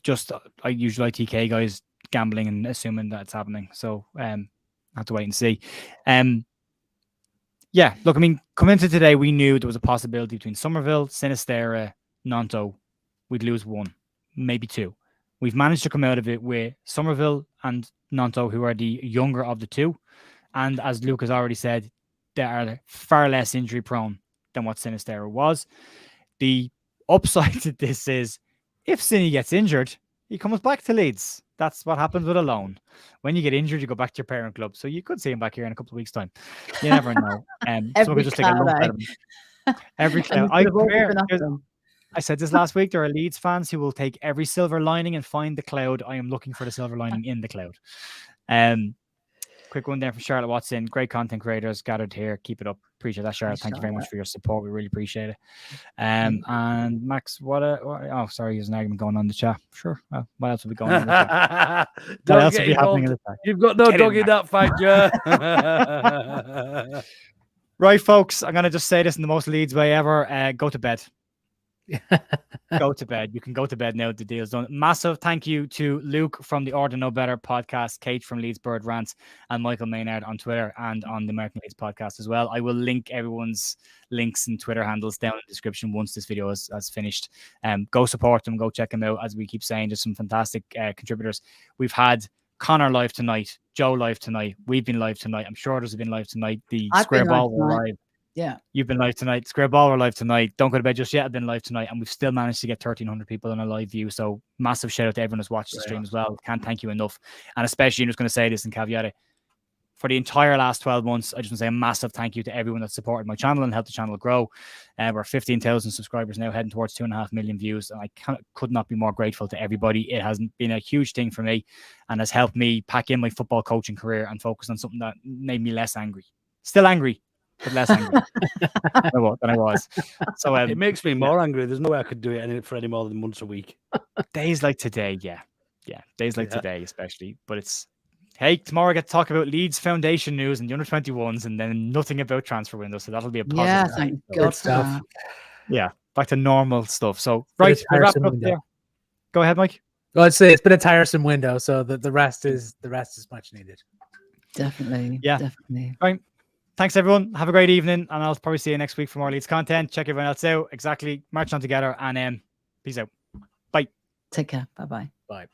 Just usual ITK guys gambling and assuming that it's happening. So I have to wait and see. Yeah, look, I mean, coming into today, we knew there was a possibility between Somerville, Sinisterra, Gnonto. We'd lose one, maybe two. We've managed to come out of it with Somerville and Gnonto, who are the younger of the two. And as Luke has already said, they are far less injury prone than what Sinisterra was. The upside to this is if Cine gets injured, he comes back to Leeds. That's what happens with a loan. When you get injured, you go back to your parent club. So you could see him back here in a couple of weeks' time. You never know. So we could just take a lump out of him. Every cloud. I said this last week. There are Leeds fans who will take every silver lining and find the cloud. I am looking for the silver lining in the cloud. Quick one there from Charlotte Watson. Great content creators gathered here. Keep it up. Appreciate that, Charlotte. Thank you very much for your support. We really appreciate it. And Max, oh, sorry, there's an argument going on in the chat. Sure. What else will be going on in the chat? What else will be happening in the chat?
You've got no dog in that fight, Joe.
Right, folks. I'm going to just say this in the most Leeds way ever. Go to bed. Go to bed. You can go to bed now. The deal's done. Massive thank you to Luke from the Order No Better podcast, Kate from Leeds Bird Rants, and Michael Maynard on Twitter and on the American Leeds podcast as well. I will link everyone's links and Twitter handles down in the description once this video is finished. Go support them. Go check them out. As we keep saying, there's some fantastic contributors. We've had Connor live tonight, Joe live tonight. We've been live tonight. I'm sure there's been live tonight. The Square Ball were live.
Yeah,
you've been live tonight. Square Ball were live tonight. Don't go to bed just yet. I've been live tonight, and we've still managed to get 1,300 people on a live view. So massive shout out to everyone who's watched the stream as well. Can't thank you enough. And especially, I'm just going to say this and caveat it. For the entire last 12 months, I just want to say a massive thank you to everyone that supported my channel and helped the channel grow. We're 15,000 subscribers now, heading towards 2.5 million views. And I could not be more grateful to everybody. It has been a huge thing for me and has helped me pack in my football coaching career and focus on something that made me less angry. Still angry, but less angry than I was. So
it makes me more angry. There's no way I could do it for any more than once a week.
Days like today, yeah. Days like today, especially. But it's, hey, tomorrow I get to talk about Leeds Foundation news and the under 21s, and then nothing about transfer windows. So that'll be a positive.
Yeah, thank God
stuff.
Yeah, back to normal stuff. So right, we'll wrap it up there. Go ahead, Mike.
Well, I'd say it's been a tiresome window, so the rest is much needed.
Definitely.
Yeah,
definitely.
Right. Thanks, everyone. Have a great evening, and I'll probably see you next week for more Leeds content. Check everyone else out. Exactly. March on together, and peace out. Bye.
Take care. Bye-bye.
Bye.